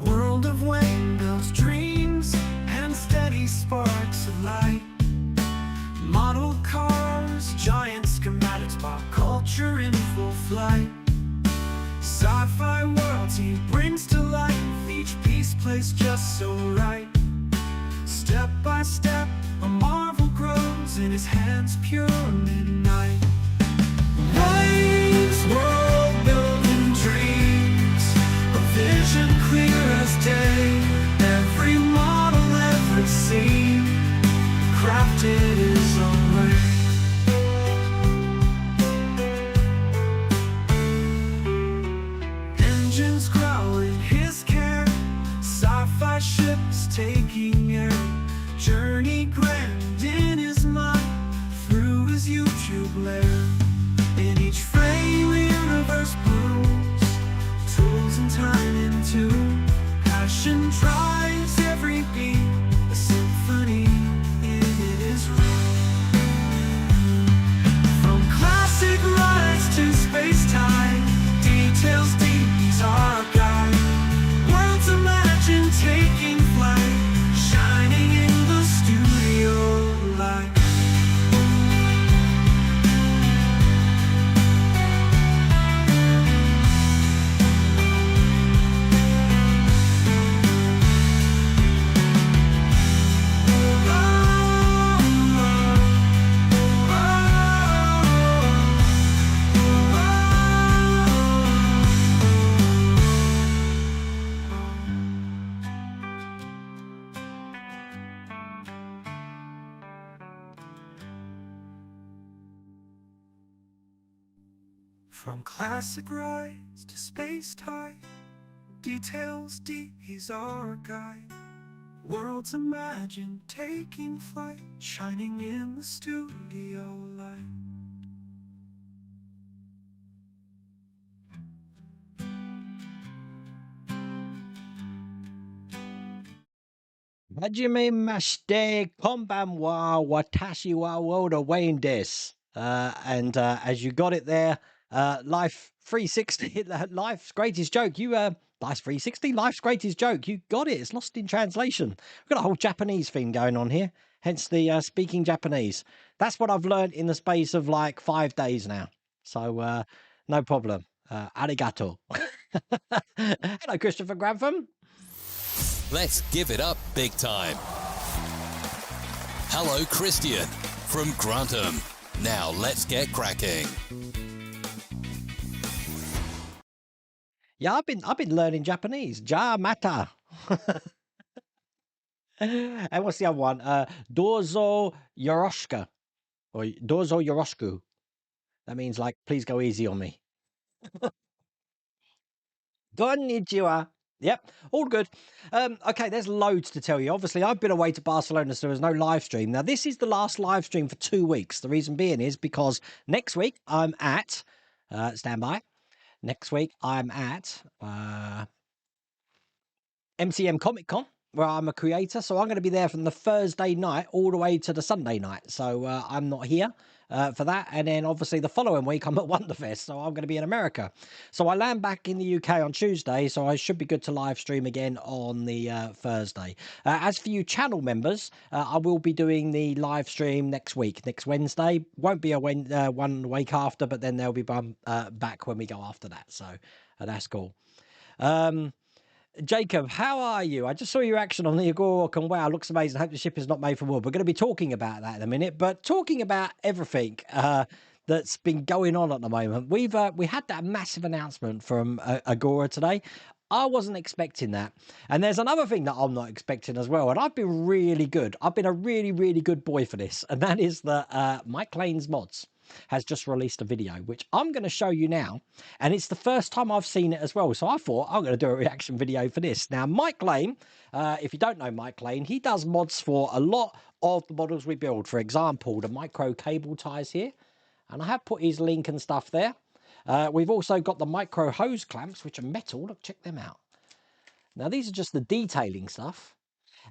World of windmills, dreams, and steady sparks of light. Model cars, giant schematics, pop culture in full flight. Sci-fi worlds he brings to life, each piece placed just so right. Step by step, a marvel grows in his hands, pure midnight. Waves, world building dreams, a vision clear as day. Every model ever seen, crafted his own way. Engines growl in his care, From classic rides to space time, details deep, he's our guide. Worlds imagined taking flight, shining in the studio light. Hajime mashite konbanwa watashi wa woda Wayne des. And as you got it there, Life 360, Life's greatest joke. Life's 360, Life's greatest joke. You got it. It's lost in translation. We've got a whole Japanese thing going on here, hence the speaking Japanese. That's what I've learned in the space of like 5 days now. So no problem. Arigato. Hello, Christopher Grantham. Let's give it up big time. Hello, Christian from Grantham. Now let's get cracking. Yeah, I've been learning Japanese. Ja mata. And what's the other one? Dozo yoroshiku. Or dozo yoroshiku. That means like, please go easy on me. Konnichiwa. Yep, all good. Okay, there's loads to tell you. Obviously, I've been away to Barcelona, so there was no live stream. Now, this is the last live stream for 2 weeks. The reason being is because next week I'm at, stand by, next week I'm at MCM Comic Con, where I'm a creator. So I'm going to be there from the Thursday night all the way to the Sunday night. So I'm not here for that. And then obviously the following week I'm at Wonderfest. So I'm going to be in America. So I land back in the UK on Tuesday. So I should be good to live stream again on the Thursday. As for you channel members, I will be doing the live stream next week, next Wednesday. Won't be a one week after, but then they'll be back when we go after that. So that's cool. Jacob, how are you? I just saw your action on the Agorok and wow, looks amazing. I hope the ship is not made for wood. We're going to be talking about that in a minute, but talking about everything that's been going on at the moment. We had that massive announcement from Agora today. I wasn't expecting that. And there's another thing that I'm not expecting as well. And I've been really good. I've been a really, really good boy for this. And that is that Mike Lane's Mods has just released a video, which I'm going to show you now. And it's the first time I've seen it as well. So I thought I'm going to do a reaction video for this. Now, Mike Lane, if you don't know Mike Lane, he does mods for a lot of the models we build. For example, the micro cable ties here. And I have put his link and stuff there. We've also got the micro hose clamps, which are metal. Look, check them out. Now, these are just the detailing stuff.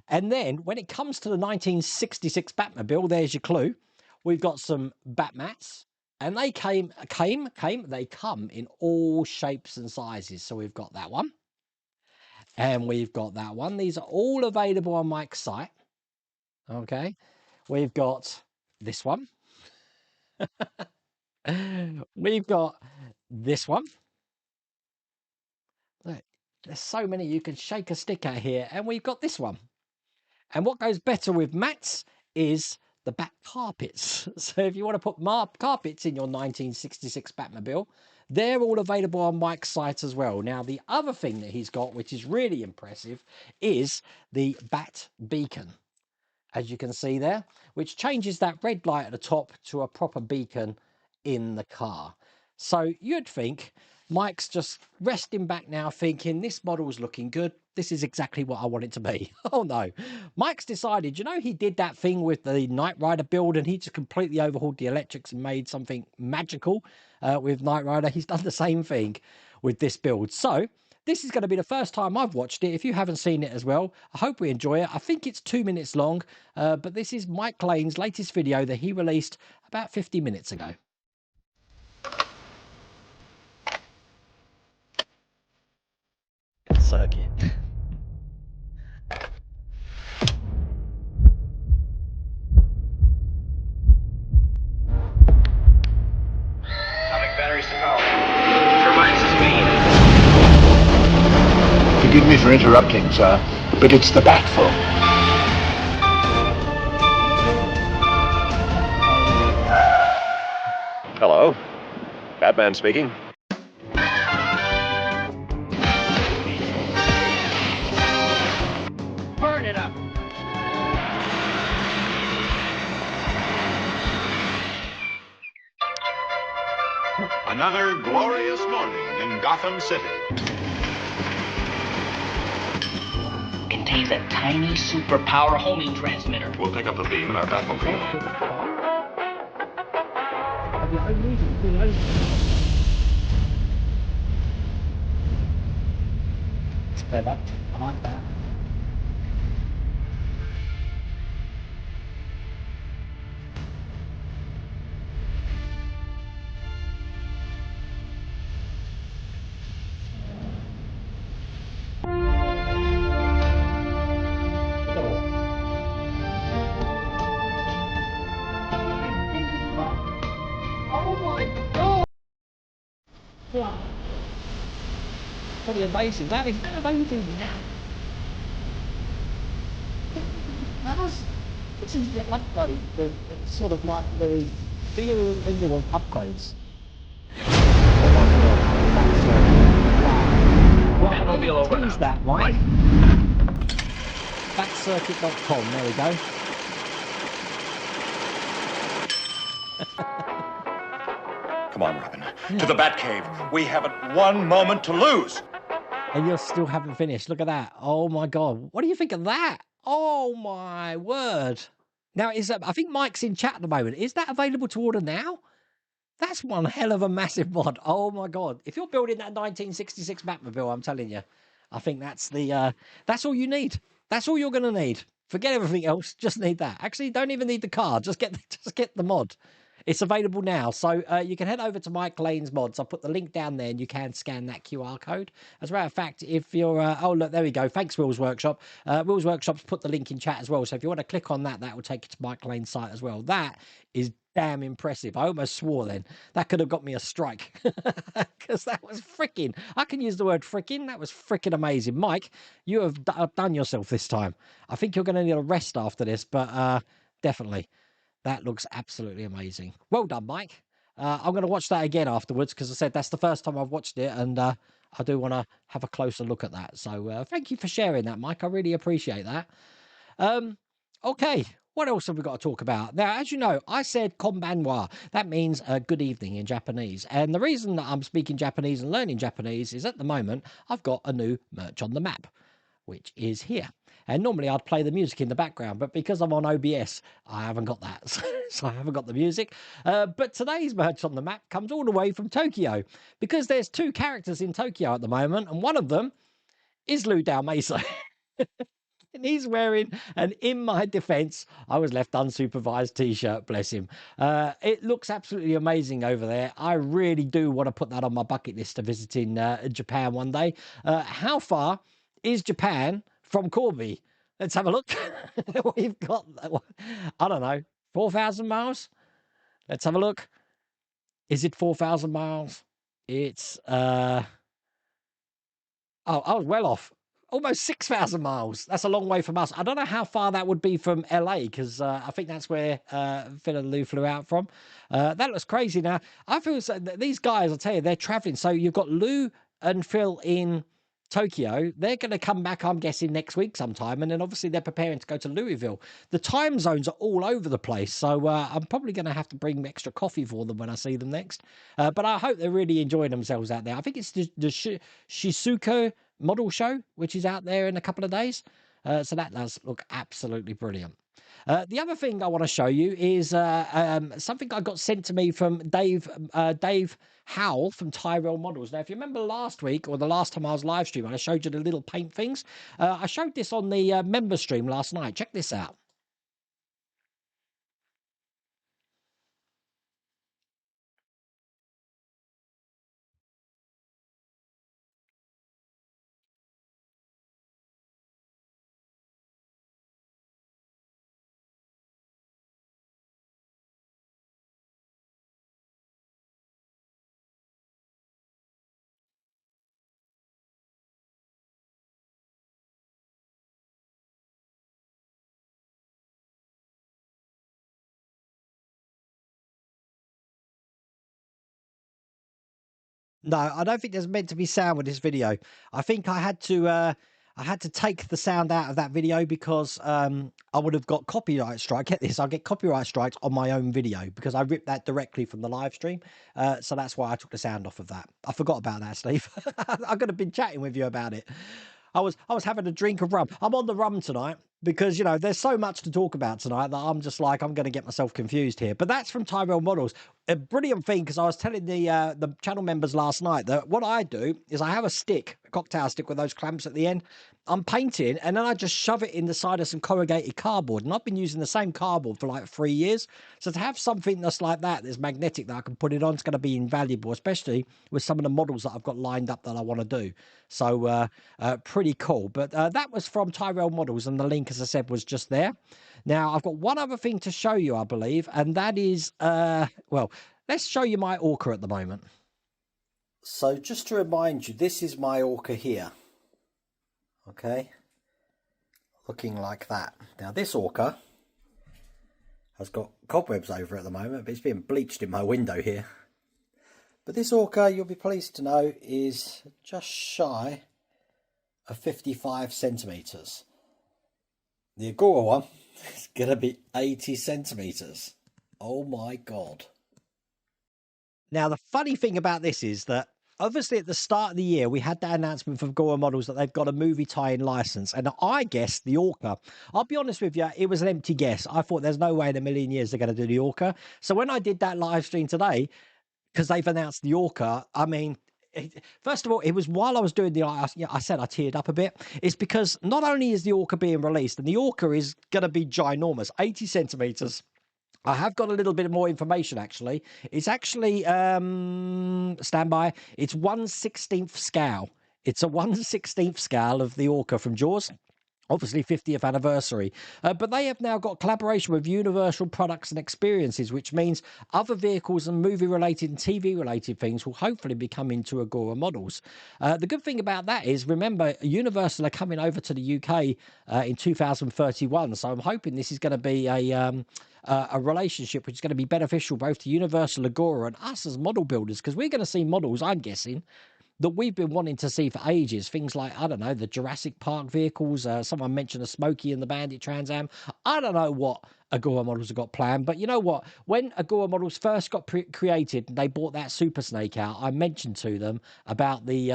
And then when it comes to the 1966 Batmobile, there's your clue. We've got some Batmats, and they they come in all shapes and sizes. So we've got that one, and we've got that one. These are all available on Mike's site. Okay, we've got this one. We've got this one. Look, there's so many you can shake a stick at here, and we've got this one. And what goes better with mats is the Bat carpets. So if you want to put carpets in your 1966 Batmobile, they're all available on Mike's site as well. Now, the other thing that he's got, which is really impressive, is the Bat beacon, as you can see there, which changes that red light at the top to a proper beacon in the car. So you'd think Mike's just resting back now thinking this model's looking good. This is exactly what I want it to be. Oh no. Mike's decided, you know, he did that thing with the Knight Rider build and he just completely overhauled the electrics and made something magical with Knight Rider. He's done the same thing with this build. So this is going to be the first time I've watched it. If you haven't seen it as well, I hope we enjoy it. I think it's 2 minutes long, but this is Mike Lane's latest video that he released about 50 minutes ago. Circuit. Atomic batteries to power. Turbines to speed. Forgive me for interrupting, sir, but it's the bat phone. Hello. Batman speaking. Burn it up. Another glorious morning in Gotham City. Contains a tiny superpower homing transmitter. We'll pick up the beam in our Batmobile. It's clever. I like that. Oh my god! Yeah. Pretty amazing. That is amazing. This is like the sort of like the do you really want upgrades? Oh my god. Wow. Batmobile over Who's now. that, Mike? Batcircuit.com, there we go. Come on, Robin. To the Batcave. We haven't one moment to lose. And you still haven't finished. Look at that. Oh my god. What do you think of that? Oh my word. Now is I think Mike's in chat at the moment. Is that available to order now? That's one hell of a massive mod. Oh my god. If you're building that 1966 Batmobile, I'm telling you, I think that's the that's all you need. That's all you're gonna need. Forget everything else. Just need that. Actually, don't even need the car. Just get the mod. It's available now. So you can head over to Mike Lane's mods. I'll put the link down there and you can scan that QR code. As a matter of fact, if you're... oh, look, there we go. Thanks, Will's Workshop. Will's Workshop's put the link in chat as well. So if you want to click on that, that will take you to Mike Lane's site as well. That is damn impressive. I almost swore then. That could have got me a strike. Because that was freaking... I can use the word freaking. That was freaking amazing. Mike, you have done yourself this time. I think you're going to need a rest after this, but definitely. That looks absolutely amazing. Well done, Mike. I'm going to watch that again afterwards because I said that's the first time I've watched it and I do want to have a closer look at that. So thank you for sharing that, Mike. I really appreciate that. Okay, what else have we got to talk about? Now, as you know, I said konbanwa. That means good evening in Japanese. And the reason that I'm speaking Japanese and learning Japanese is at the moment I've got a new merch on the map, which is here. And normally I'd play the music in the background, but because I'm on OBS, I haven't got that. So I haven't got the music. But today's merch on the map comes all the way from Tokyo because there's two characters in Tokyo at the moment, and one of them is Lou Dalmesa. And he's wearing an In My Defense, I Was Left Unsupervised t-shirt, bless him. It looks absolutely amazing over there. I really do want to put that on my bucket list to visit in Japan one day. How far is Japan from Corby? Let's have a look. We've got, I don't know, 4,000 miles? Let's have a look. Is it 4,000 miles? It's, oh, I was well off. Almost 6,000 miles. That's a long way from us. I don't know how far that would be from LA because I think that's where Phil and Lou flew out from. That looks crazy. Now, I feel so, these guys, I'll tell you, they're traveling. So you've got Lou and Phil in Tokyo. They're going to come back, I'm guessing, next week sometime. And then obviously they're preparing to go to Louisville. The time zones are all over the place. So I'm probably going to have to bring extra coffee for them when I see them next. But I hope they're really enjoying themselves out there. I think it's the Shizuko model show, which is out there in a couple of days. So that does look absolutely brilliant. The other thing I want to show you is something I got sent to me from Dave Howell from Tyrell Models. Now, if you remember last week or the last time I was live streaming, I showed you the little paint things. I showed this on the member stream last night. Check this out. No, I don't think there's meant to be sound with this video. I think I had to I had to take the sound out of that video because I would have got copyright strike. Get this, I get copyright strikes on my own video because I ripped that directly from the live stream. So that's why I took the sound off of that. I forgot about that, Steve. I could have been chatting with you about it. I was having a drink of rum. I'm on the rum tonight because, you know, there's so much to talk about tonight that I'm just like, I'm going to get myself confused here. But that's from Tyrell Models. A brilliant thing, because I was telling the channel members last night that what I do is I have a stick, a cocktail stick with those clamps at the end. I'm painting and then I just shove it in the side of some corrugated cardboard. And I've been using the same cardboard for like 3 years. So to have something that's like that's magnetic that I can put it on, it's going to be invaluable, especially with some of the models that I've got lined up that I want to do. So pretty cool. But that was from Tyrell Models, and the link, as I said, was just there. Now, I've got one other thing to show you, I believe, and that is, well, let's show you my Orca at the moment. So just to remind you, this is my Orca here. Okay, looking like that. Now this Orca has got cobwebs over it at the moment, but it's being bleached in my window here. But this Orca, you'll be pleased to know, is just shy of 55 centimetres. The Agora one is going to be 80 centimetres. Oh my God. Now the funny thing about this is that obviously at the start of the year we had that announcement from Agora Models that they've got a movie tie-in license, and I guessed the Orca. I'll be honest with you, it was an empty guess. I thought there's no way in a million years they're going to do the Orca. So when I did that live stream today, because they've announced the Orca, I mean, first of all, it was while I was doing I said I teared up a bit. It's because not only is the Orca being released, and the Orca is going to be ginormous, 80 centimetres. I have got a little bit more information, actually. It's actually, stand by, it's 1/16 scale. It's a 1/16 scale of the Orca from Jaws. Obviously 50th anniversary, but they have now got collaboration with Universal Products and Experiences, which means other vehicles and movie related and TV related things will hopefully be coming to Agora Models. The good thing about that is, remember, Universal are coming over to the UK in 2031, so I'm hoping this is going to be a relationship which is going to be beneficial both to Universal, Agora, and us as model builders, because we're going to see models, I'm guessing, that we've been wanting to see for ages. Things like, I don't know, the Jurassic Park vehicles. Someone mentioned a Smokey and the Bandit Trans Am. I don't know what Agora Models have got planned, but you know what? When Agora Models first got created, they bought that Super Snake out. I mentioned to them about the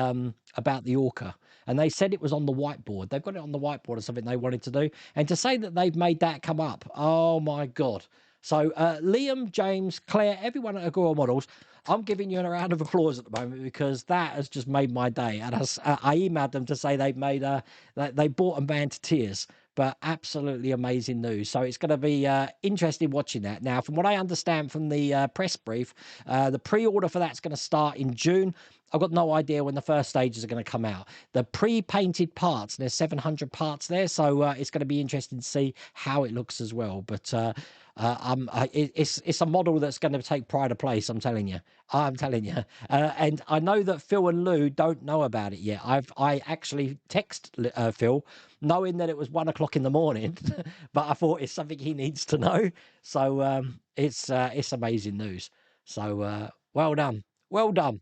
Orca, and they said it was on the whiteboard. They've got it on the whiteboard or something they wanted to do, and to say that they've made that come up, oh my God. So Liam, James, Claire, everyone at Agora Models, I'm giving you a round of applause at the moment, because that has just made my day. And I emailed them to say they've made they brought a man to tears. But absolutely amazing news. So it's going to be interesting watching that. Now, from what I understand from the press brief, the pre-order for that's going to start in June. I've got no idea when the first stages are going to come out. The pre-painted parts, there's 700 parts there, so it's going to be interesting to see how it looks as well. But it's a model that's going to take pride of place, I'm telling you. And I know that Phil and Lou don't know about it yet. I actually text Phil knowing that it was 1 o'clock in the morning, but I thought it's something he needs to know. So it's amazing news. So well done. Well done.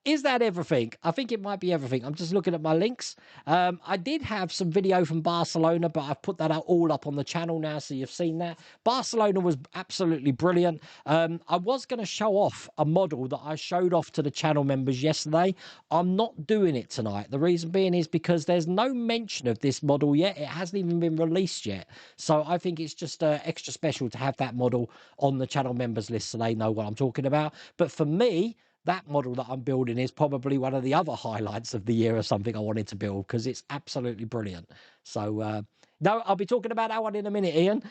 Is that everything? I think it might be everything. I'm just looking at my links. I did have some video from Barcelona, but I've put that all up on the channel now, so you've seen that. Barcelona was absolutely brilliant. I was going to show off a model that I showed off to the channel members yesterday. I'm not doing it tonight. The reason being is because there's no mention of this model yet. It hasn't even been released yet. So I think it's just extra special to have that model on the channel members list so they know what I'm talking about. But for me, that model that I'm building is probably one of the other highlights of the year or something I wanted to build, because it's absolutely brilliant. So, no, I'll be talking about that one in a minute, Ian,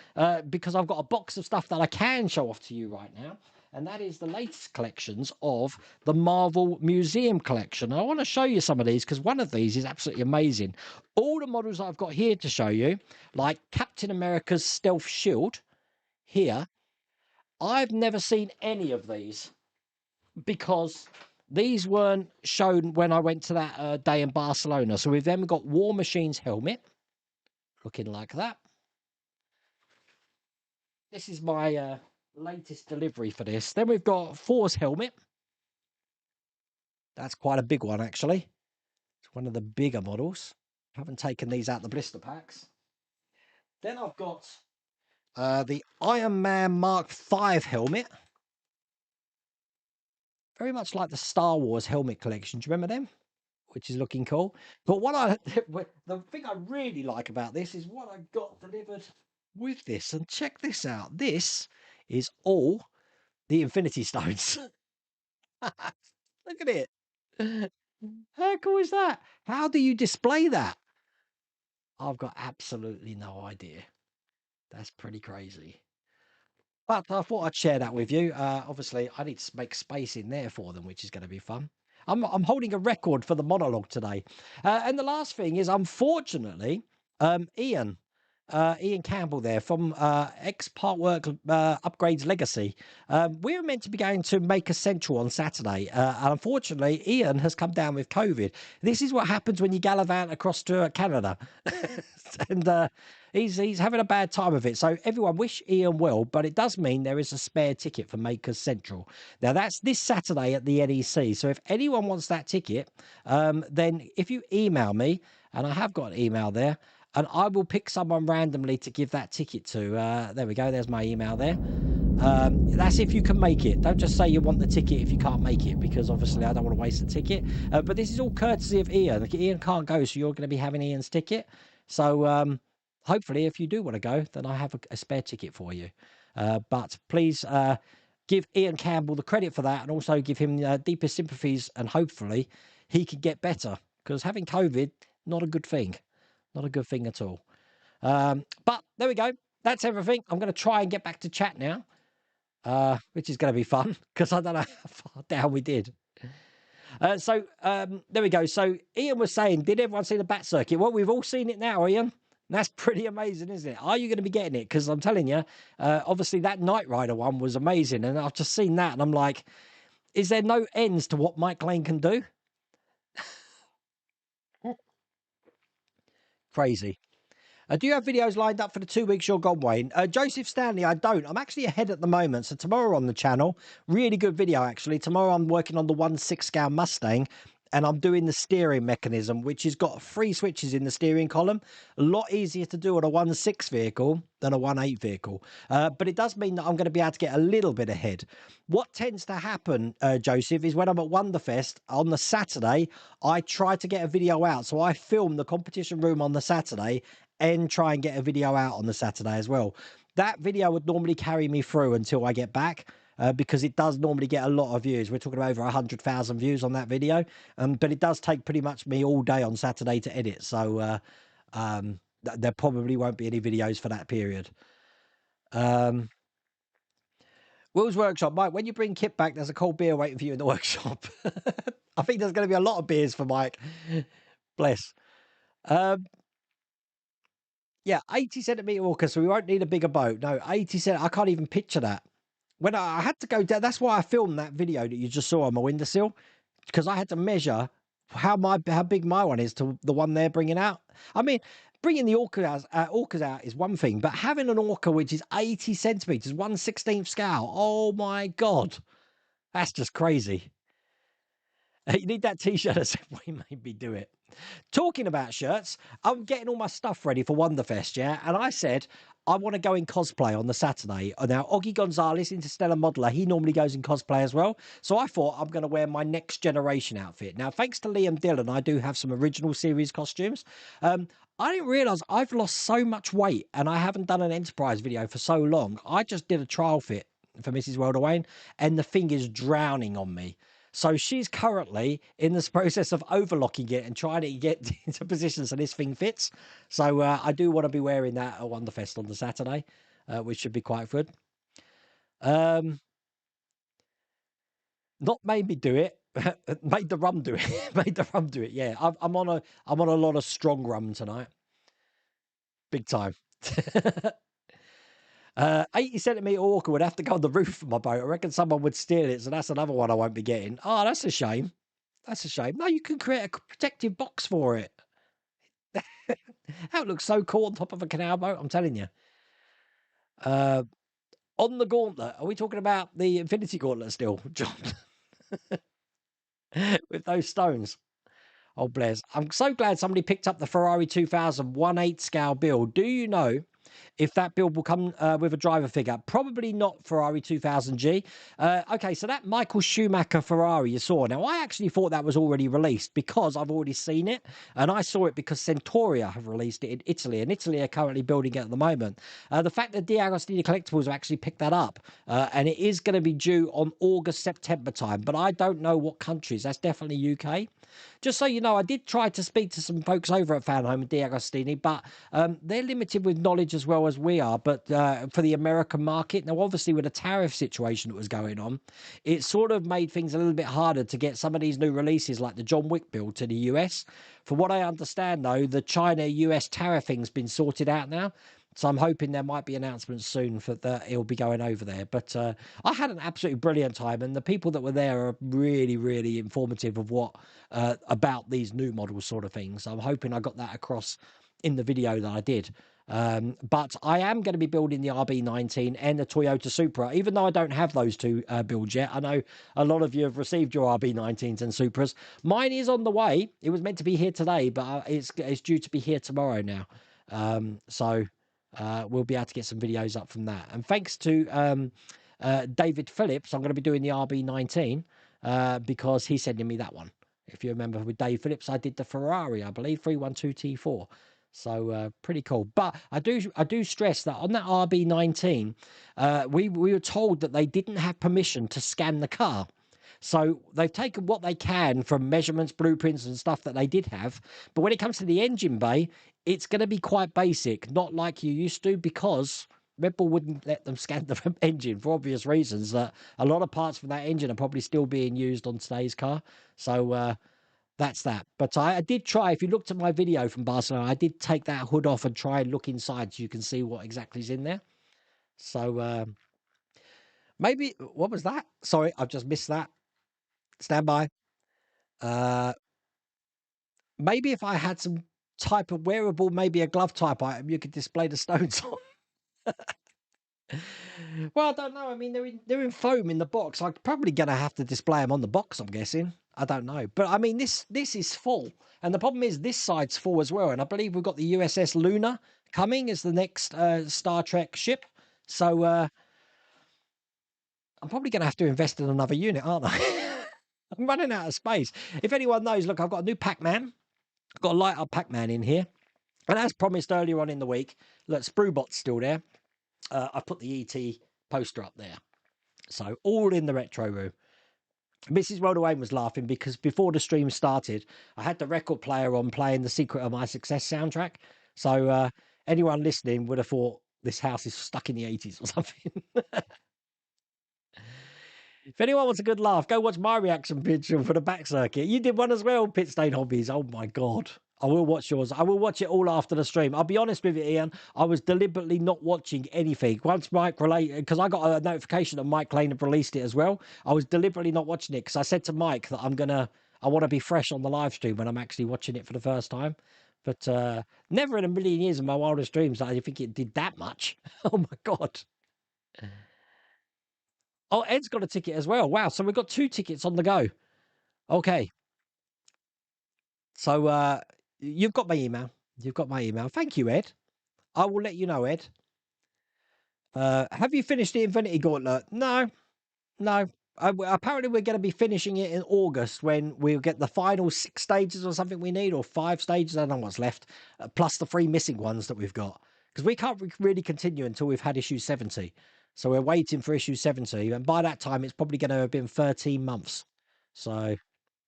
because I've got a box of stuff that I can show off to you right now. And that is the latest collections of the Marvel Museum collection. I want to show you some of these because one of these is absolutely amazing. All the models I've got here to show you, like Captain America's Stealth Shield here, I've never seen any of these, because these weren't shown when I went to that day in Barcelona. So we've then got War Machine's helmet, looking like that. This is my latest delivery for this. Then we've got Thor's helmet. That's quite a big one, actually. It's one of the bigger models. Haven't taken these out the blister packs. Then I've got the Iron Man Mark V helmet. Very much like the Star Wars helmet collection. Do you remember them? Which is looking cool. But the thing I really like about this is what I got delivered with this. And check this out. This is all the Infinity Stones. Look at it. How cool is that? How do you display that? I've got absolutely no idea. That's pretty crazy. But I thought I'd share that with you. Obviously, I need to make space in there for them, which is going to be fun. I'm holding a record for the monologue today. And the last thing is, unfortunately, Ian Campbell there from X Partwork Upgrades Legacy. We were meant to be going to Maker Central on Saturday. And unfortunately, Ian has come down with COVID. This is what happens when you gallivant across to Canada. And he's having a bad time of it. So everyone wish Ian well, but it does mean there is a spare ticket for Makers Central. Now that's this Saturday at the NEC. So if anyone wants that ticket, then if you email me, and I have got an email there, and I will pick someone randomly to give that ticket to. There we go. There's my email there. That's if you can make it. Don't just say you want the ticket if you can't make it, because obviously I don't want to waste the ticket. But this is all courtesy of Ian. Ian can't go, so you're going to be having Ian's ticket. So hopefully, if you do want to go, then I have a spare ticket for you. But please give Ian Campbell the credit for that, and also give him deepest sympathies, and hopefully he can get better, because having COVID, not a good thing. Not a good thing at all. But there we go. That's everything. I'm going to try and get back to chat now, which is going to be fun, because I don't know how far down we did. So there we go. So Ian was saying, did everyone see the Bat Circuit? Well, we've all seen it now, Ian. That's pretty amazing, isn't it? Are you going to be getting it? Because I'm telling you, obviously that Knight Rider one was amazing. And I've just seen that and I'm like, is there no ends to what Mike Lane can do? Crazy. Do you have videos lined up for the 2 weeks you're gone, Wayne? Joseph Stanley, I don't. I'm actually ahead at the moment. So tomorrow on the channel, really good video, actually. Tomorrow I'm working on the 1/6 scale Mustang, and I'm doing the steering mechanism, which has got 3 switches in the steering column. A lot easier to do on a 1/6 vehicle than a 1/8 vehicle. But it does mean that I'm going to be able to get a little bit ahead. What tends to happen, Joseph, is when I'm at Wonderfest on the Saturday, I try to get a video out. So I film the competition room on the Saturday and try and get a video out on the Saturday as well. That video would normally carry me through until I get back, because it does normally get a lot of views. We're talking over 100,000 views on that video, but it does take pretty much me all day on Saturday to edit. So there probably won't be any videos for that period. Will's Workshop. Mike, when you bring Kit back, there's a cold beer waiting for you in the workshop. I think there's going to be a lot of beers for Mike. Bless. Yeah, 80 centimetre Orca, so we won't need a bigger boat. No, 80 centimetre. I can't even picture that. When I had to go down, that's why I filmed that video that you just saw on my windowsill, because I had to measure how big my one is to the one they're bringing out. I mean, bringing the orcas out is one thing, but having an Orca which is 80 centimetres, 1/16 scale, oh my God, that's just crazy. You need that t-shirt as we made me do it. Talking about shirts, I'm getting all my stuff ready for Wonderfest, yeah? And I said, I want to go in cosplay on the Saturday. Now, Oggy Gonzalez, Interstellar Modeler, he normally goes in cosplay as well. So I thought I'm going to wear my Next Generation outfit. Now, thanks to Liam Dillon, I do have some original series costumes. I didn't realise I've lost so much weight and I haven't done an Enterprise video for so long. I just did a trial fit for Mrs. World of Wayne and the thing is drowning on me. So she's currently in this process of overlocking it and trying to get into position so this thing fits. So I do want to be wearing that at Wonderfest on the Saturday, which should be quite good. Not made me do it. Made the rum do it. Made the rum do it. Yeah, I'm on a lot of strong rum tonight. Big time. 80 centimetre Orca would have to go on the roof of my boat. I reckon someone would steal it, so that's another one I won't be getting. Oh, that's a shame. That's a shame. No, you can create a protective box for it. That looks so cool on top of a canal boat, I'm telling you. On the gauntlet, are we talking about the Infinity Gauntlet still, John? With those stones. Oh, bless. I'm so glad somebody picked up the Ferrari 2000 1/8 scale build. Do you know if that build will come with a driver figure? Probably not Ferrari 2000G. Okay, so that Michael Schumacher Ferrari you saw. Now, I actually thought that was already released because I've already seen it. And I saw it because Centauria have released it in Italy. And Italy are currently building it at the moment. The fact that D'Agostini Collectibles have actually picked that up. And it is going to be due on August, September time. But I don't know what countries. That's definitely UK. Just so you know, I did try to speak to some folks over at Fan Home and D'Agostini, but they're limited with knowledge as well as we are. But for the American market, now obviously with the tariff situation that was going on, it sort of made things a little bit harder to get some of these new releases like the John Wick build to the US. For what I understand, though, the China-US tariff thing's been sorted out now. So I'm hoping there might be announcements soon for that it'll be going over there. But I had an absolutely brilliant time, and the people that were there are really, really informative of what about these new models, sort of things. So I'm hoping I got that across in the video that I did. But I am going to be building the RB19 and the Toyota Supra, even though I don't have those two builds yet. I know a lot of you have received your RB19s and Supras. Mine is on the way. It was meant to be here today, but it's due to be here tomorrow now. So we'll be able to get some videos up from that. And thanks to David Phillips, I'm going to be doing the RB19 because he's sending me that one. If you remember with Dave Phillips, I did the Ferrari, I believe, 312 T4. So pretty cool. But I do stress that on that RB19, we were told that they didn't have permission to scan the car. So they've taken what they can from measurements, blueprints and stuff that they did have. But when it comes to the engine bay, it's going to be quite basic, not like you used to, because Red Bull wouldn't let them scan the engine for obvious reasons. That a lot of parts from that engine are probably still being used on today's car. So that's that. But I did try, if you looked at my video from Barcelona, I did take that hood off and try and look inside so you can see what exactly is in there. So maybe, what was that? Sorry, I've just missed that. Stand by. Maybe if I had some type of wearable, maybe a glove type item, you could display the stones on. Well, I don't know. I mean, they're in foam in the box. I'm probably going to have to display them on the box, I'm guessing. I don't know. But I mean, this is full. And the problem is this side's full as well. And I believe we've got the USS Luna coming as the next Star Trek ship. So I'm probably going to have to invest in another unit, aren't I? I'm running out of space. If anyone knows, look, I've got a new Pac-Man. I've got a light up Pac-Man in here. And as promised earlier on in the week, look, Spruebot's still there. I put the ET poster up there. So all in the retro room. Mrs. Rolderwayne was laughing because before the stream started, I had the record player on playing the Secret of My Success soundtrack. So anyone listening would have thought this house is stuck in the 80s or something. If anyone wants a good laugh, go watch my reaction video for the back circuit. You did one as well, Pit Stain Hobbies. Oh my God. I will watch yours. I will watch it all after the stream. I'll be honest with you, Ian. I was deliberately not watching anything. Once Mike related, because I got a notification that Mike Lane had released it as well. I was deliberately not watching it because I said to Mike that I want to be fresh on the live stream when I'm actually watching it for the first time. But never in a million years in my wildest dreams did I think it did that much. Oh my God. Oh, Ed's got a ticket as well. Wow. So we've got 2 tickets on the go. Okay. So you've got my email. You've got my email. Thank you, Ed. I will let you know, Ed. Have you finished the Infinity Gauntlet? No. Apparently we're going to be finishing it in August when we'll get the final 6 stages or something we need, or 5 stages. I don't know what's left. Plus the 3 missing ones that we've got. Because we can't really continue until we've had issue 70. So we're waiting for issue 70. And by that time, it's probably going to have been 13 months. So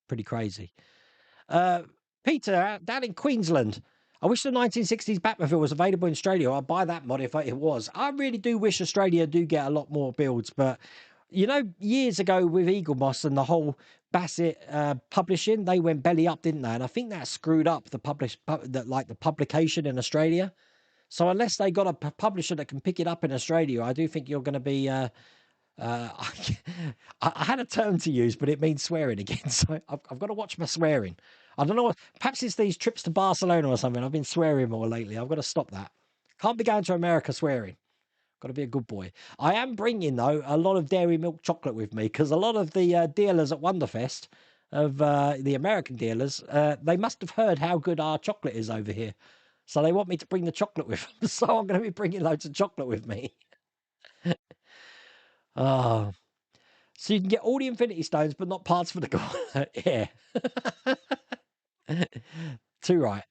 pretty crazy. Peter, down in Queensland, I wish the 1960s Batmobile was available in Australia. I'd buy that mod if it was. I really do wish Australia do get a lot more builds. But, you know, years ago with Eagle Moss and the whole Bassett publishing, they went belly up, didn't they? And I think that screwed up the publication in Australia. So unless they got a publisher that can pick it up in Australia, I do think you're going to be... I had a term to use, but it means swearing again. So I've got to watch my swearing. I don't know what... Perhaps it's these trips to Barcelona or something. I've been swearing more lately. I've got to stop that. Can't be going to America swearing. Got to be a good boy. I am bringing, though, a lot of dairy milk chocolate with me because a lot of the dealers at Wonderfest of the American dealers, they must have heard how good our chocolate is over here. So they want me to bring the chocolate with them. So I'm going to be bringing loads of chocolate with me. Oh, so you can get all the Infinity Stones, but not parts for the god. Yeah. Too right.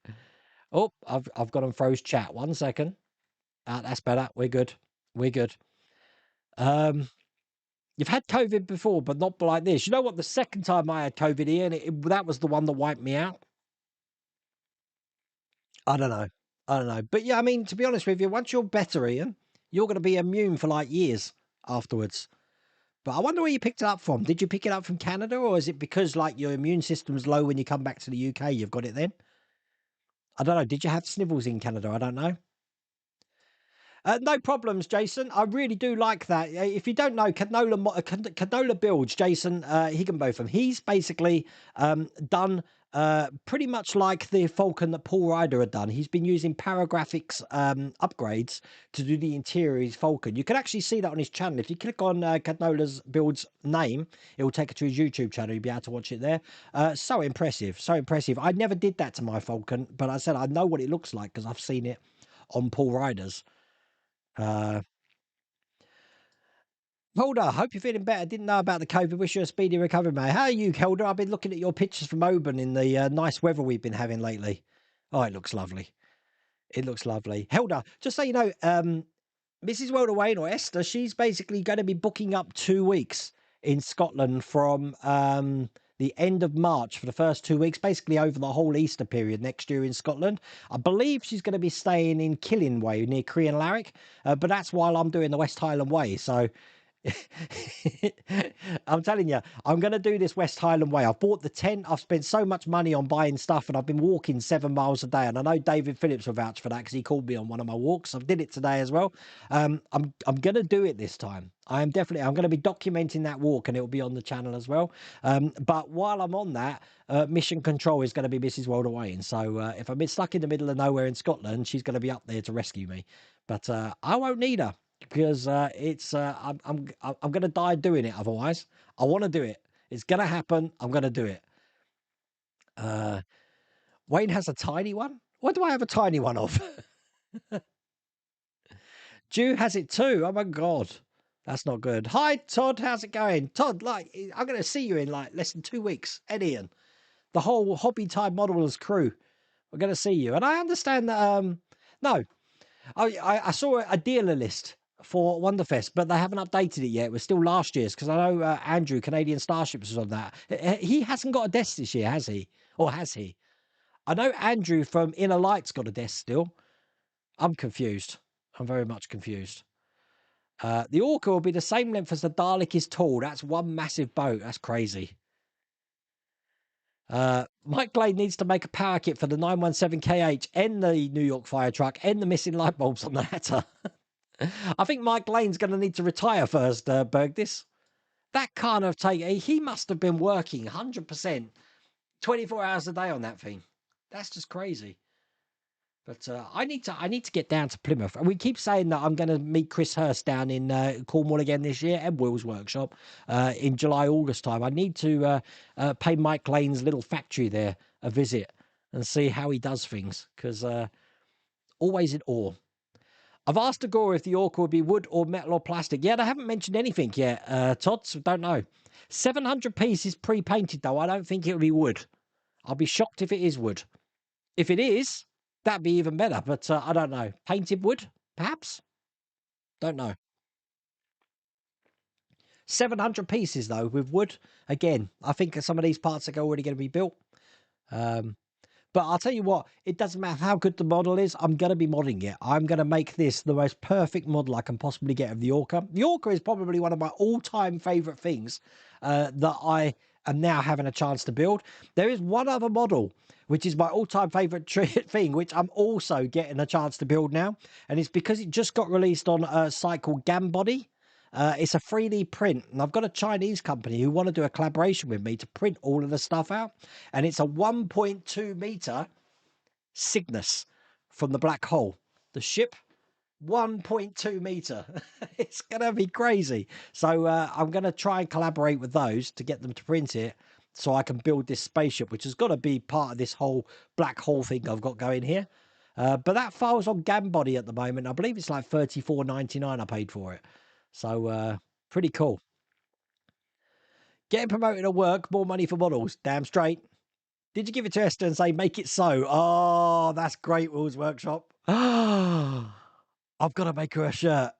Oh, I've got on froze chat. 1 second. That's better. We're good. We're good. You've had COVID before, but not like this. You know what? The second time I had COVID, Ian, that was the one that wiped me out. I don't know. I don't know. But yeah, I mean, to be honest with you, once you're better, Ian, you're going to be immune for like years afterwards. But I wonder where you picked it up from. Did you pick it up from Canada, or is it because like your immune system's low when you come back to the UK, you've got it then? I don't know. Did you have snivels in Canada? I don't know. No problems, Jason. I really do like that. If you don't know, Canola Builds, Jason Higginbotham, he's basically done pretty much like the Falcon that Paul Ryder had done. He's been using Paragraphics upgrades to do the interior of his Falcon. You can actually see that on his channel. If you click on Canola's Builds name, it will take you to his YouTube channel. You'll be able to watch it there. So impressive. So impressive. I never did that to my Falcon, but I said I know what it looks like because I've seen it on Paul Ryder's. Helder, hope you're feeling better. Didn't know about the COVID. Wish you a speedy recovery, mate. How are you, Helder? I've been looking at your pictures from Oban in the nice weather we've been having lately. Oh, it looks lovely. It looks lovely. Helder, just so you know, Mrs. Welterwayne or Esther, she's basically going to be booking up 2 weeks in Scotland from the end of March for the first 2 weeks, basically over the whole Easter period next year in Scotland. I believe she's going to be staying in Killing Way near Crean Larrick, but that's while I'm doing the West Highland Way. So I'm telling you, I'm going to do this West Highland Way. I've bought the tent. I've spent so much money on buying stuff, and I've been walking 7 miles a day. And I know David Phillips will vouch for that because he called me on one of my walks. I did it today as well. I'm going to do it this time. I'm going to be documenting that walk, and it will be on the channel as well. But while I'm on that, mission control is going to be Mrs. Welterwayne. So if I'm stuck in the middle of nowhere in Scotland, she's going to be up there to rescue me. But I won't need her, because I'm going to die doing it otherwise. I want to do it. It's going to happen. I'm going to do it. Wayne has a tiny one. What do I have a tiny one of? Jew has it too. Oh my God. That's not good. Hi, Todd. How's it going? Todd, I'm going to see you in less than 2 weeks. Ed Ian, the whole Hobby Time Modelers crew. We're going to see you. And I understand that, no, I saw a dealer list for Wonderfest, but they haven't updated it yet. It was still last year's, because I know Andrew, Canadian Starships, was on that. He hasn't got a desk this year, has he? Or has he? I know Andrew from Inner Light's got a desk still. I'm confused. I'm very much confused. The Orca will be the same length as the Dalek is tall. That's one massive boat. That's crazy. Mike Glade needs to make a power kit for the 917KH and the New York fire truck and the missing light bulbs on the Hatter. I think Mike Lane's going to need to retire first, Bergdis. That can't have taken... He must have been working 100%, 24 hours a day on that thing. That's just crazy. But I need to get down to Plymouth. And we keep saying that I'm going to meet Chris Hurst down in Cornwall again this year, Ed Will's workshop, in July, August time. I need to pay Mike Lane's little factory there a visit and see how he does things, because always in awe. I've asked Agora if the Orca would be wood or metal or plastic. Yeah, they haven't mentioned anything yet, Todd, so don't know. 700 pieces pre-painted, though. I don't think it'll be wood. I'll be shocked if it is wood. If it is, that'd be even better, but I don't know. Painted wood, perhaps? Don't know. 700 pieces, though, with wood. Again, I think some of these parts are already going to be built. But I'll tell you what, it doesn't matter how good the model is, I'm going to be modding it. I'm going to make this the most perfect model I can possibly get of the Orca. The Orca is probably one of my all-time favourite things that I am now having a chance to build. There is one other model, which is my all-time favourite thing, which I'm also getting a chance to build now. And it's because it just got released on a site called Gambody. It's a 3D print, and I've got a Chinese company who want to do a collaboration with me to print all of the stuff out. And it's a 1.2 meter Cygnus from the Black Hole. The ship, 1.2 meter. It's going to be crazy. So I'm going to try and collaborate with those to get them to print it so I can build this spaceship, which has got to be part of this whole black hole thing I've got going here. But that file's on Gambody at the moment. I believe it's like $34.99 I paid for it. So pretty cool. Getting promoted at work, more money for models. Damn straight. Did you give it to Esther and say, make it so? Oh, that's great, Will's Workshop. I've got to make her a shirt.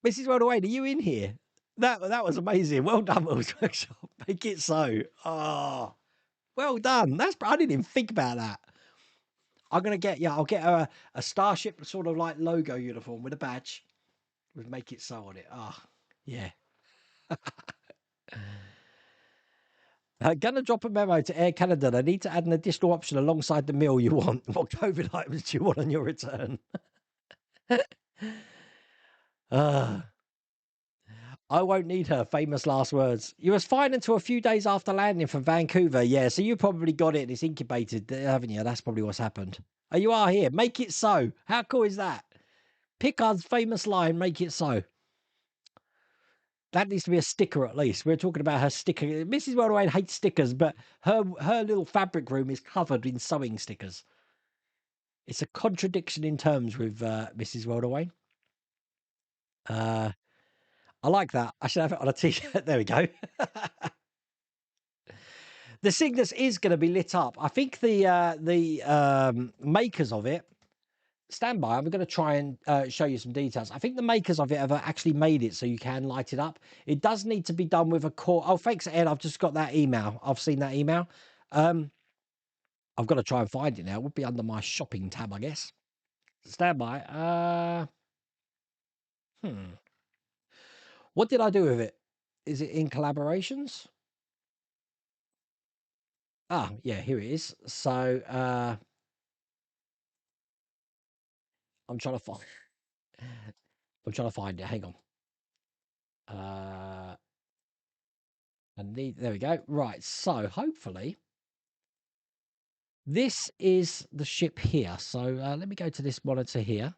Mrs. Worldwide, are you in here? That was amazing. Well done, Will's Workshop. Make it so. Oh, well done. I didn't even think about that. I'm going to get, I'll get her a Starship sort of like logo uniform with a badge with Make It So on it. Oh, yeah. Gonna drop a memo to Air Canada. They need to add an additional option alongside the meal you want. What COVID items do you want on your return? I won't need her. Famous last words. You was fine until a few days after landing from Vancouver. Yeah, so you probably got it and it's incubated, haven't you? That's probably what's happened. Oh, you are here. Make it so. How cool is that? Picard's famous line, make it so. That needs to be a sticker at least. We're talking about her sticker. Mrs. Worldwide hates stickers, but her little fabric room is covered in sewing stickers. It's a contradiction in terms with Mrs. Worldwide. I like that. I should have it on a t-shirt. There we go. The Cygnus is going to be lit up. I think the makers of it, stand by, I'm going to try and show you some details. I think the makers of it have actually made it so you can light it up. It does need to be done with a core. Oh, thanks, Ed. I've just got that email. I've seen that email. I've got to try and find it now. It would be under my shopping tab, I guess. Stand by. What did I do with it? Is it in collaborations? Ah, yeah, here it is. So I'm trying to find it. Hang on. There we go. Right, so hopefully this is the ship here. So let me go to this monitor here.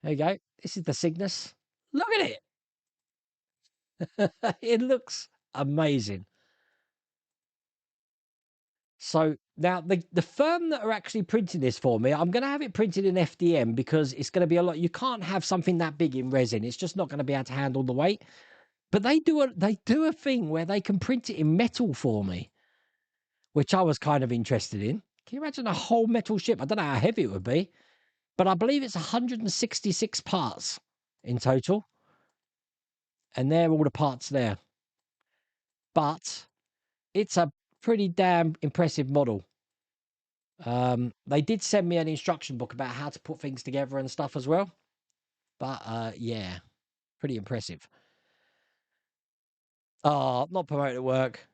There you go. This is the Cygnus. Look at it. It looks amazing. So now the firm that are actually printing this for me, I'm going to have it printed in FDM because it's going to be a lot. You can't have something that big in resin. It's just not going to be able to handle the weight. But they do a thing where they can print it in metal for me, which I was kind of interested in. Can you imagine a whole metal ship? I don't know how heavy it would be, but I believe it's 166 parts in total. And they're all the parts there. But it's a pretty damn impressive model. They did send me an instruction book about how to put things together and stuff as well. But yeah, pretty impressive. Oh, not promoted at work.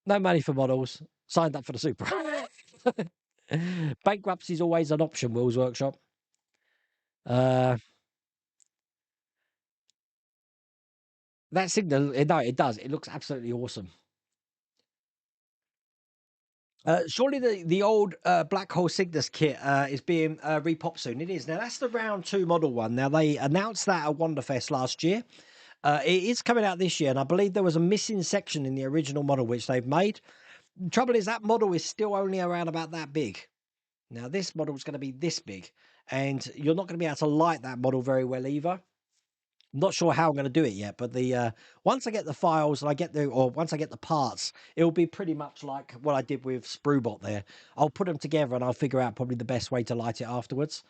No money for models. Signed up for the super. Bankruptcy is always an option, Will's Workshop. That signal, no, it does. It looks absolutely awesome. Surely the old Black Hole Cygnus kit is being repopped soon. It is. Now, that's the round 2 model one. Now, they announced that at Wonderfest last year. It is coming out this year, and I believe there was a missing section in the original model, which they've made. The trouble is that model is still only around about that big. Now, this model is going to be this big, and you're not going to be able to light that model very well either. I'm not sure how I'm going to do it yet, but once I get the files and once I get the parts, it'll be pretty much like what I did with Spruebot there. I'll put them together and I'll figure out probably the best way to light it afterwards.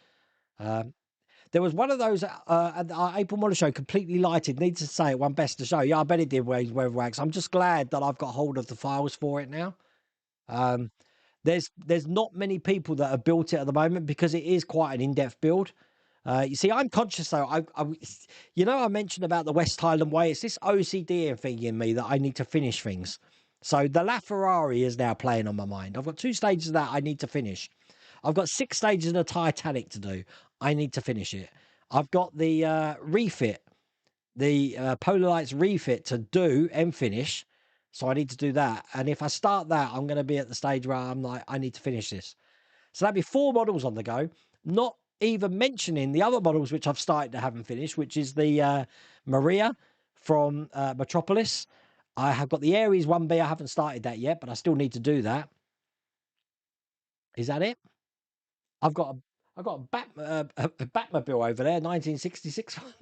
There was one of those at our April Model Show, completely lighted. Needs to say it won Best of Show. Yeah, I bet it did, Weatherwax. I'm just glad that I've got hold of the files for it now. There's not many people that have built it at the moment because it is quite an in-depth build. You see, I'm conscious though. I mentioned about the West Highland Way. It's this OCD thing in me that I need to finish things. So the LaFerrari is now playing on my mind. I've got 2 stages of that I need to finish. I've got 6 stages of the Titanic to do. I need to finish it. I've got the refit, the Polar Lights refit to do and finish. So I need to do that. And if I start that, I'm going to be at the stage where I'm like, I need to finish this. So that'd be 4 models on the go. Not even mentioning the other models which I've started to haven't finished, which is the Maria from Metropolis. I have got the Aries 1B. I haven't started that yet, but I still need to do that. Is that it? I've got a Batmobile over there, 1966 one.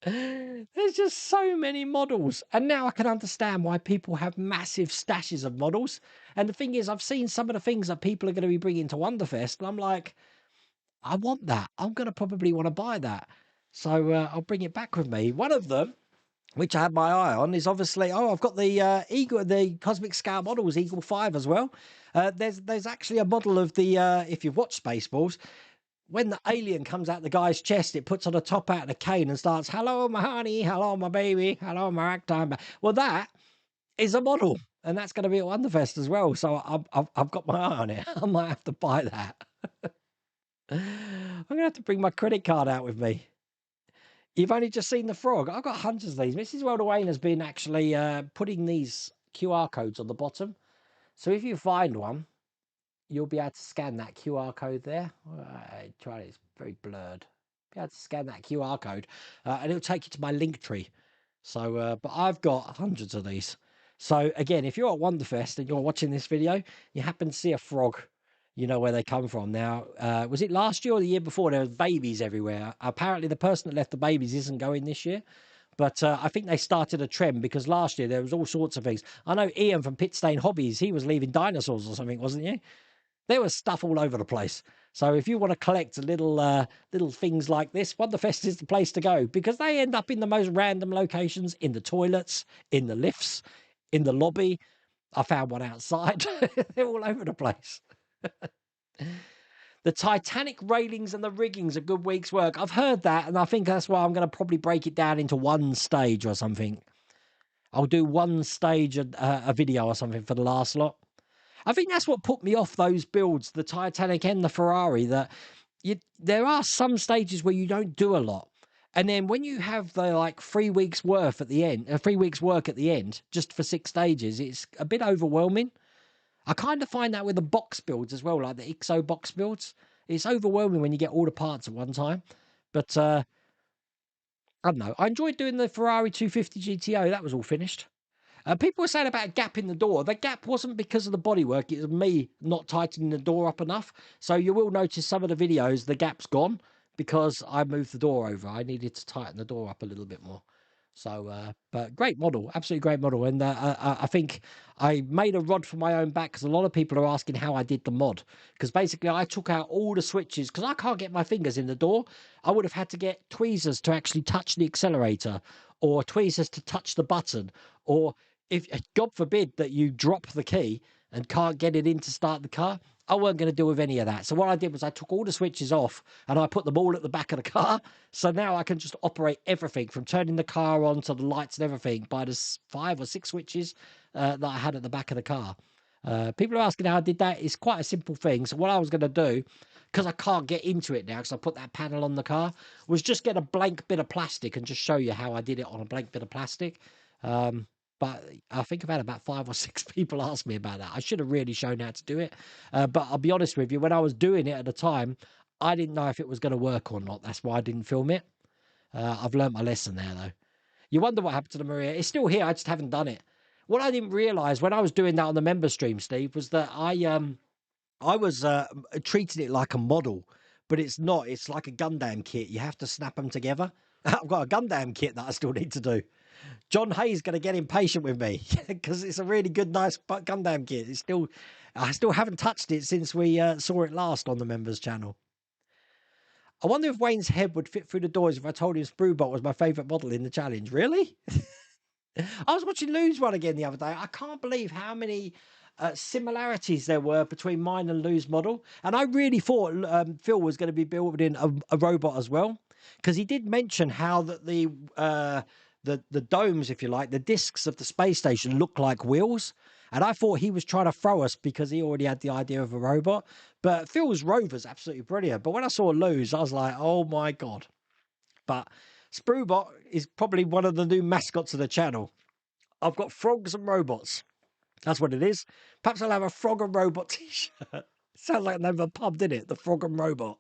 There's just so many models. And now I can understand why people have massive stashes of models. And the thing is, I've seen some of the things that people are going to be bringing to Wonderfest, and I'm like, I want that. I'm going to probably want to buy that. So I'll bring it back with me. One of them, which I had my eye on, is obviously, I've got the Eagle, the Cosmic Scale models, Eagle 5 as well. There's actually a model of the, if you've watched Spaceballs, when the alien comes out the guy's chest, it puts on a top out and a cane and starts, hello, my honey, hello, my baby, hello, my ragtime. Well, that is a model, and that's going to be at Wonderfest as well. So I've got my eye on it. I might have to buy that. I'm going to have to bring my credit card out with me. You've only just seen the frog. I've got hundreds of these. Mrs. Wayne has been actually putting these QR codes on the bottom. So if you find one, you'll be able to scan that QR code there. Try it. It's very blurred. Be able to scan that QR code, and it'll take you to my link tree. So, but I've got hundreds of these. So again, if you're at Wonderfest and you're watching this video, you happen to see a frog, you know where they come from. Now, was it last year or the year before? There was babies everywhere. Apparently, the person that left the babies isn't going this year. But I think they started a trend because last year there was all sorts of things. I know Ian from Pitstain Hobbies, he was leaving dinosaurs or something, wasn't he? There was stuff all over the place. So if you want to collect little things like this, Wonderfest is the place to go because they end up in the most random locations, in the toilets, in the lifts, in the lobby. I found one outside. They're all over the place. The Titanic railings and the rigging's a good week's work. I've heard that, and I think that's why I'm going to probably break it down into one stage or something. I'll do one stage, a video or something for the last lot. I think that's what put me off those builds, the Titanic and the Ferrari, that there are some stages where you don't do a lot. And then when you have the like 3 weeks worth at the end, 3 weeks work at the end, just for 6 stages, it's a bit overwhelming. I kind of find that with the box builds as well, like the IXO box builds. It's overwhelming when you get all the parts at one time. But I don't know. I enjoyed doing the Ferrari 250 GTO. That was all finished. People were saying about a gap in the door. The gap wasn't because of the bodywork. It was me not tightening the door up enough. So you will notice some of the videos, the gap's gone because I moved the door over. I needed to tighten the door up a little bit more. So, but great model, absolutely great model. And I think I made a rod for my own back because a lot of people are asking how I did the mod. Because basically I took out all the switches because I can't get my fingers in the door. I would have had to get tweezers to actually touch the accelerator or tweezers to touch the button. Or if, God forbid, that you drop the key and can't get it in to start the car, I weren't going to deal with any of that. So what I did was I took all the switches off and I put them all at the back of the car. So now I can just operate everything from turning the car on to the lights and everything by the 5 or 6 switches that I had at the back of the car. People are asking how I did that. It's quite a simple thing. So what I was going to do, because I can't get into it now because I put that panel on the car, was just get a blank bit of plastic and just show you how I did it on a blank bit of plastic. But I think I've had about 5 or 6 people ask me about that. I should have really shown how to do it. But I'll be honest with you, when I was doing it at the time, I didn't know if it was going to work or not. That's why I didn't film it. I've learned my lesson there, though. You wonder what happened to the Maria. It's still here. I just haven't done it. What I didn't realise when I was doing that on the member stream, Steve, was that I was treating it like a model, but it's not. It's like a Gundam kit. You have to snap them together. I've got a Gundam kit that I still need to do. John Hay's going to get impatient with me because it's a really good, nice Gundam kit. I still haven't touched it since we saw it last on the members channel. I wonder if Wayne's head would fit through the doors if I told him Spruebot was my favourite model in the challenge. Really? I was watching Lou's one again the other day. I can't believe how many similarities there were between mine and Lou's model. And I really thought Phil was going to be building a robot as well, because he did mention how that the domes, if you like, the discs of the space station look like wheels. And I thought he was trying to throw us because he already had the idea of a robot. But Phil's rover's absolutely brilliant. But when I saw Lou's, I was like, oh my God. But Spruebot is probably one of the new mascots of the channel. I've got frogs and robots. That's what it is. Perhaps I'll have a frog and robot t-shirt. Sounds like the name of a pub, didn't it? The Frog and Robot.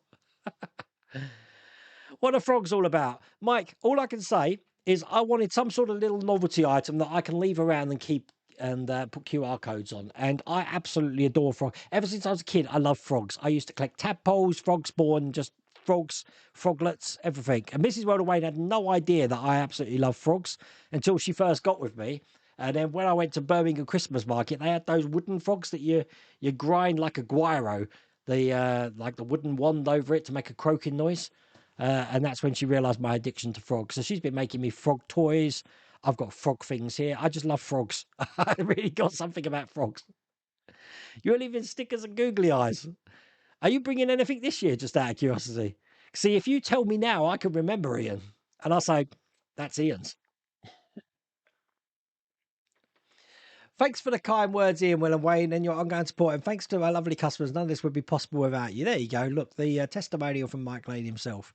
What are frogs all about? Mike, all I can say is I wanted some sort of little novelty item that I can leave around and keep and put QR codes on. And I absolutely adore frogs. Ever since I was a kid, I love frogs. I used to collect tadpoles, frog spawn, just frogs, froglets, everything. And Mrs. Wayne had no idea that I absolutely love frogs until she first got with me. And then when I went to Birmingham Christmas Market, they had those wooden frogs that you grind like a guiro, the like the wooden wand over it to make a croaking noise. And that's when she realised my addiction to frogs. So she's been making me frog toys. I've got frog things here. I just love frogs. I really got something about frogs. You're leaving stickers and googly eyes. Are you bringing anything this year, just out of curiosity? See, if you tell me now, I can remember Ian. And I'll say, that's Ian's. Thanks for the kind words, Ian, Will and Wayne, and your ongoing support. And thanks to our lovely customers. None of this would be possible without you. There you go. Look, the testimonial from Mike Lane himself.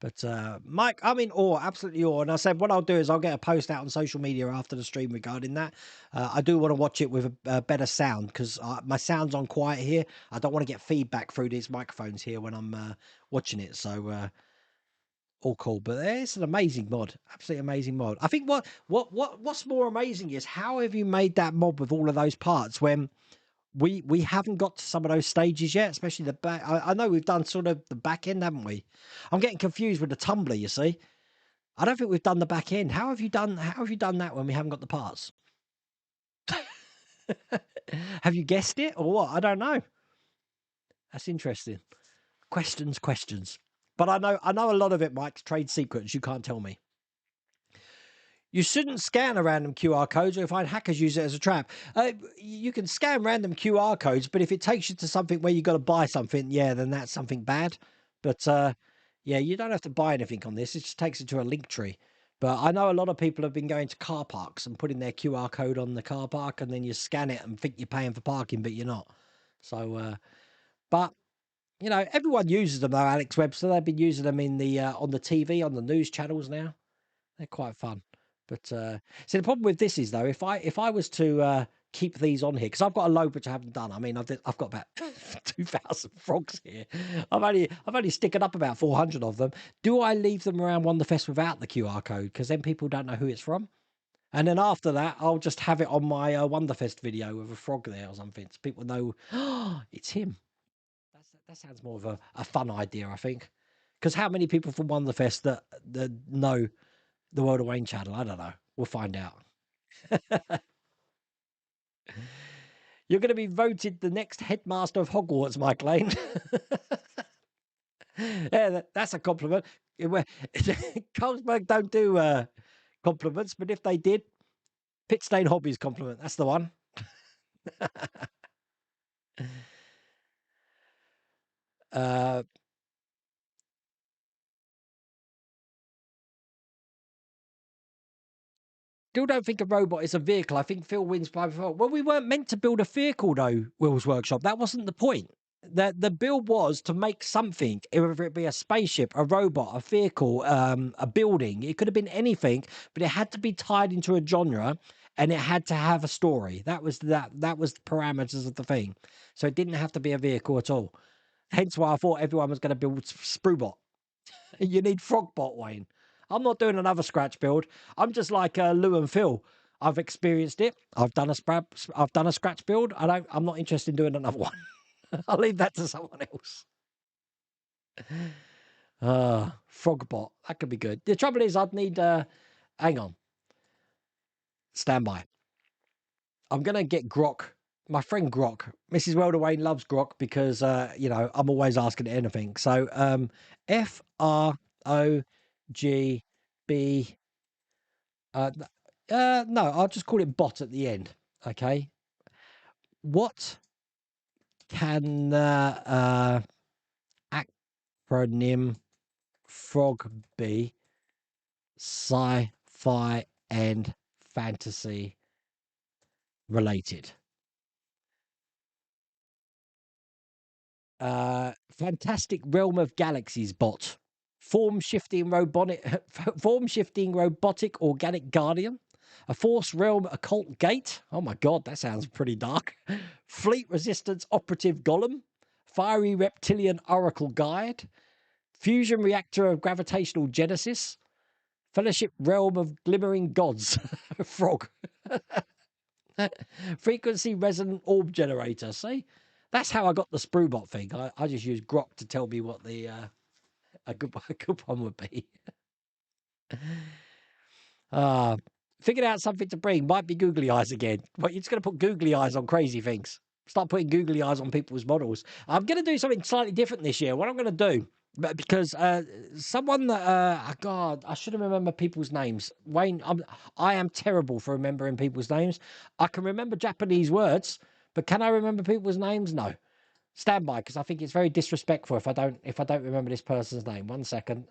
But Mike, I'm in awe, absolutely awe. And I said, what I'll do is I'll get a post out on social media after the stream regarding that. I do want to watch it with a better sound because my sound's on quiet here. I don't want to get feedback through these microphones here when I'm watching it. So all cool. But it's an amazing mod, absolutely amazing mod. I think what's more amazing is how have you made that mod with all of those parts when we haven't got to some of those stages yet, especially the back. I know we've done sort of the back end, haven't we? I'm getting confused with the tumbler, you see. I don't think we've done the back end. How have you done that when we haven't got the parts? Have you guessed it or what? I don't know. That's interesting. Questions. But I know a lot of it, Mike's trade secrets. You can't tell me. You shouldn't scan a random QR codes or you'll find hackers use it as a trap. You can scan random QR codes, but if it takes you to something where you've got to buy something, yeah, then that's something bad. But yeah, you don't have to buy anything on this. It just takes you to a link tree. But I know a lot of people have been going to car parks and putting their QR code on the car park, and then you scan it and think you're paying for parking, but you're not. So, but you know, everyone uses them though, Alex Webster. They've been using them in the on the TV, on the news channels now. They're quite fun. But see, the problem with this is though, if I was to keep these on here, because I've got a load which I haven't done. I mean, I've got about 2,000 frogs here. I've only sticking up about 400 of them. Do I leave them around Wonderfest without the QR code? Because then people don't know who it's from. And then after that, I'll just have it on my Wonderfest video with a frog there or something, so people know, oh, it's him. That sounds more of a fun idea, I think. Because how many people from Wonderfest that know the World of Wayne channel? I don't know. We'll find out. You're going to be voted the next headmaster of Hogwarts, Mike Lane. Yeah, that's a compliment. Carlsberg don't do compliments, but if they did, Pitstain Hobbies compliment. That's the one. Still don't think a robot is a vehicle. I think Phil wins by default. Well, we weren't meant to build a vehicle, though, Will's Workshop. That wasn't the point. The build was to make something, whether it be a spaceship, a robot, a vehicle, a building. It could have been anything, but it had to be tied into a genre, and it had to have a story. That was the parameters of the thing. So it didn't have to be a vehicle at all. Hence why I thought everyone was going to build Spruebot. You need Frogbot, Wayne. I'm not doing another scratch build. I'm just like Lou and Phil. I've experienced it. I've done a scratch build. I'm not interested in doing another one. I'll leave that to someone else. Frogbot. That could be good. The trouble is I'd need hang on. Stand by. I'm gonna get Grok. My friend Grok. Mrs. Welder Wayne loves Grok because you know, I'm always asking anything. So FROGB. No, I'll just call it bot at the end. Okay. What can acronym frog be? Sci-fi and fantasy related. Fantastic Realm of Galaxies bot. Form-shifting robotic organic guardian. A Force Realm occult gate. Oh my god, that sounds pretty dark. Fleet resistance operative golem. Fiery reptilian oracle guide. Fusion reactor of gravitational genesis. Fellowship Realm of Glimmering Gods. Frog. Frequency Resonant Orb Generator. See? That's how I got the Spruebot thing. I just used Grok to tell me what the a good one would be. Figured out something to bring. Might be googly eyes again. But you're just going to put googly eyes on crazy things. Start putting googly eyes on people's models. I'm going to do something slightly different this year. What I'm going to do, because someone that God, I should have remember people's names. Wayne, I am terrible for remembering people's names. I can remember Japanese words, but can I remember people's names? No. Stand by, because I think it's very disrespectful if I don't remember this person's name. 1 second.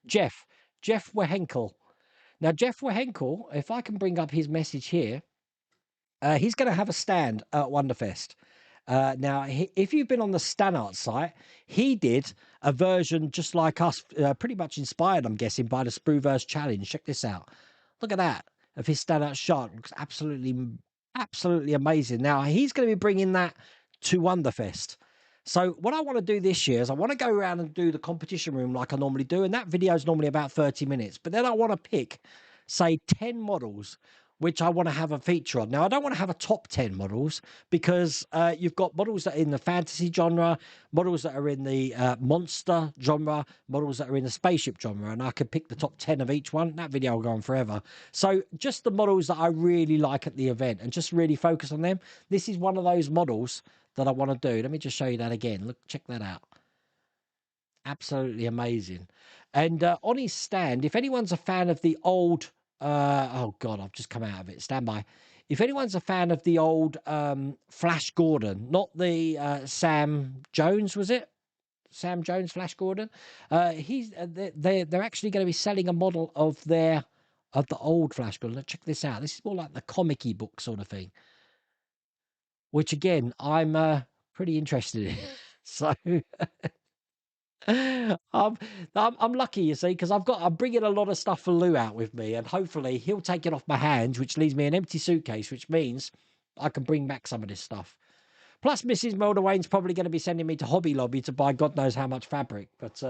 Jeff Wehenkel. Now, Jeff Wehenkel, if I can bring up his message here, he's going to have a stand at Wonderfest. Now, if you've been on the Stanart site, he did a version just like us, pretty much inspired, I'm guessing, by the Sprueverse Challenge. Check this out. Look at that, of his Stanart shot. Looks absolutely amazing. Now, he's going to be bringing that to Wonderfest. So what I want to do this year is I want to go around and do the competition room like I normally do. And that video is normally about 30 minutes. But then I want to pick, say, 10 models, which I want to have a feature on. Now, I don't want to have a top 10 models because you've got models that are in the fantasy genre, models that are in the monster genre, models that are in the spaceship genre, and I could pick the top 10 of each one. That video will go on forever. So just the models that I really like at the event and just really focus on them. This is one of those models that I want to do. Let me just show you that again. Look, check that out. Absolutely amazing. And on his stand, if anyone's a fan of the old oh God, I've just come out of it. Stand by. If anyone's a fan of the old Flash Gordon, not the Sam Jones, was it? Sam Jones, Flash Gordon. They're actually going to be selling a model of the old Flash Gordon. Check this out. This is more like the comic-y book sort of thing, which again I'm pretty interested in. So. I'm lucky, you see, because I'm bringing a lot of stuff for Lou out with me, and hopefully he'll take it off my hands, which leaves me an empty suitcase, which means I can bring back some of this stuff. Plus, Mrs. Mulder Wayne's probably going to be sending me to Hobby Lobby to buy God knows how much fabric, but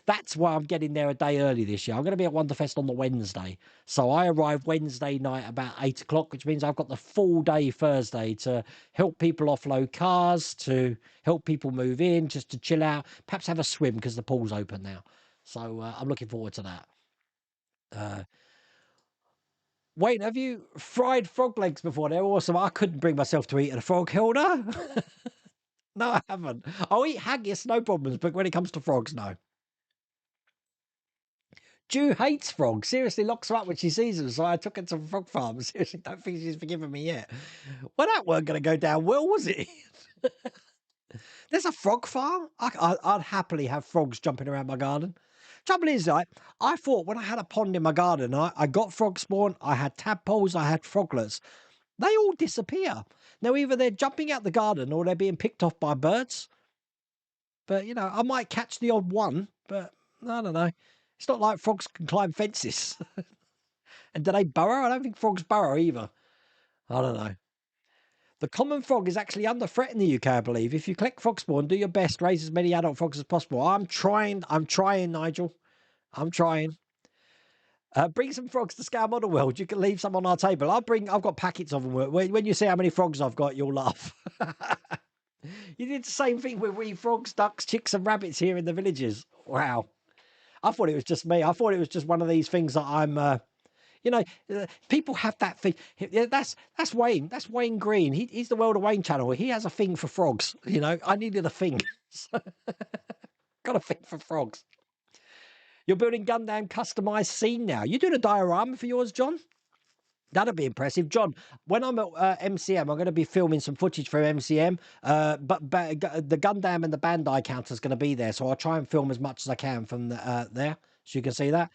that's why I'm getting there a day early this year. I'm going to be at Wonderfest on the Wednesday, so I arrive Wednesday night about 8 o'clock, which means I've got the full day Thursday to help people offload cars, to help people move in, just to chill out, perhaps have a swim because the pool's open now. So I'm looking forward to that. Wayne, have you fried frog legs before? They're awesome. I couldn't bring myself to eat a frog, Hilda. No, I haven't. I'll eat haggis, no problems, but when it comes to frogs, no. Jew hates frogs. Seriously, locks her up when she sees them, so I took her to a frog farm. Seriously, don't think she's forgiven me yet. Well, that weren't going to go down well, was it? There's a frog farm? I'd happily have frogs jumping around my garden. Trouble is, I thought when I had a pond in my garden, I got frog spawn, I had tadpoles, I had froglets. They all disappear. Now, either they're jumping out the garden or they're being picked off by birds. But, you know, I might catch the odd one, but I don't know. It's not like frogs can climb fences. And do they burrow? I don't think frogs burrow either. I don't know. The common frog is actually under threat in the UK, I believe. If you collect frog spawn, do your best, raise as many adult frogs as possible. I'm trying, Nigel. I'm trying. Bring some frogs to Scale Model World. You can leave some on our table. I've got packets of them. When you see how many frogs I've got, you'll laugh. You did the same thing with wee frogs, ducks, chicks, and rabbits here in the villages. Wow. I thought it was just me. I thought it was just one of these things that I'm, people have that thing. That's Wayne. That's Wayne Green. He's the World of Wayne channel. He has a thing for frogs. You know, I needed a thing. Got a thing for frogs. You're building Gundam customized scene now. You're doing a diorama for yours, John? That'd be impressive. John, when I'm at MCM, I'm going to be filming some footage for MCM, but the Gundam and the Bandai counter is going to be there, so I'll try and film as much as I can from there, so you can see that.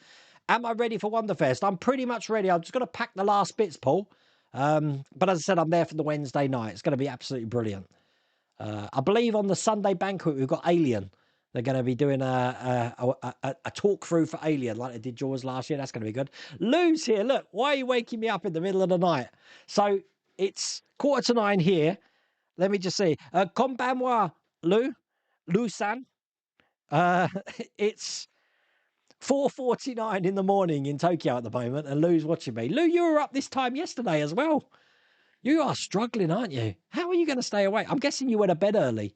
Am I ready for Wonderfest? I'm pretty much ready. I'm just going to pack the last bits, Paul. But as I said, I'm there for the Wednesday night. It's going to be absolutely brilliant. I believe on the Sunday banquet, we've got Alien. They're going to be doing a talk through for Alien like they did Jaws last year. That's going to be good. Lou's here. Look, why are you waking me up in the middle of the night? So it's 9:15 here. Let me just see. Konbanwa, Lou. Lou-san. It's 4:49 in the morning in Tokyo at the moment, and Lou's watching me. Lou, you were up this time yesterday as well. You are struggling, aren't you? How are you going to stay awake? I'm guessing you went to bed early.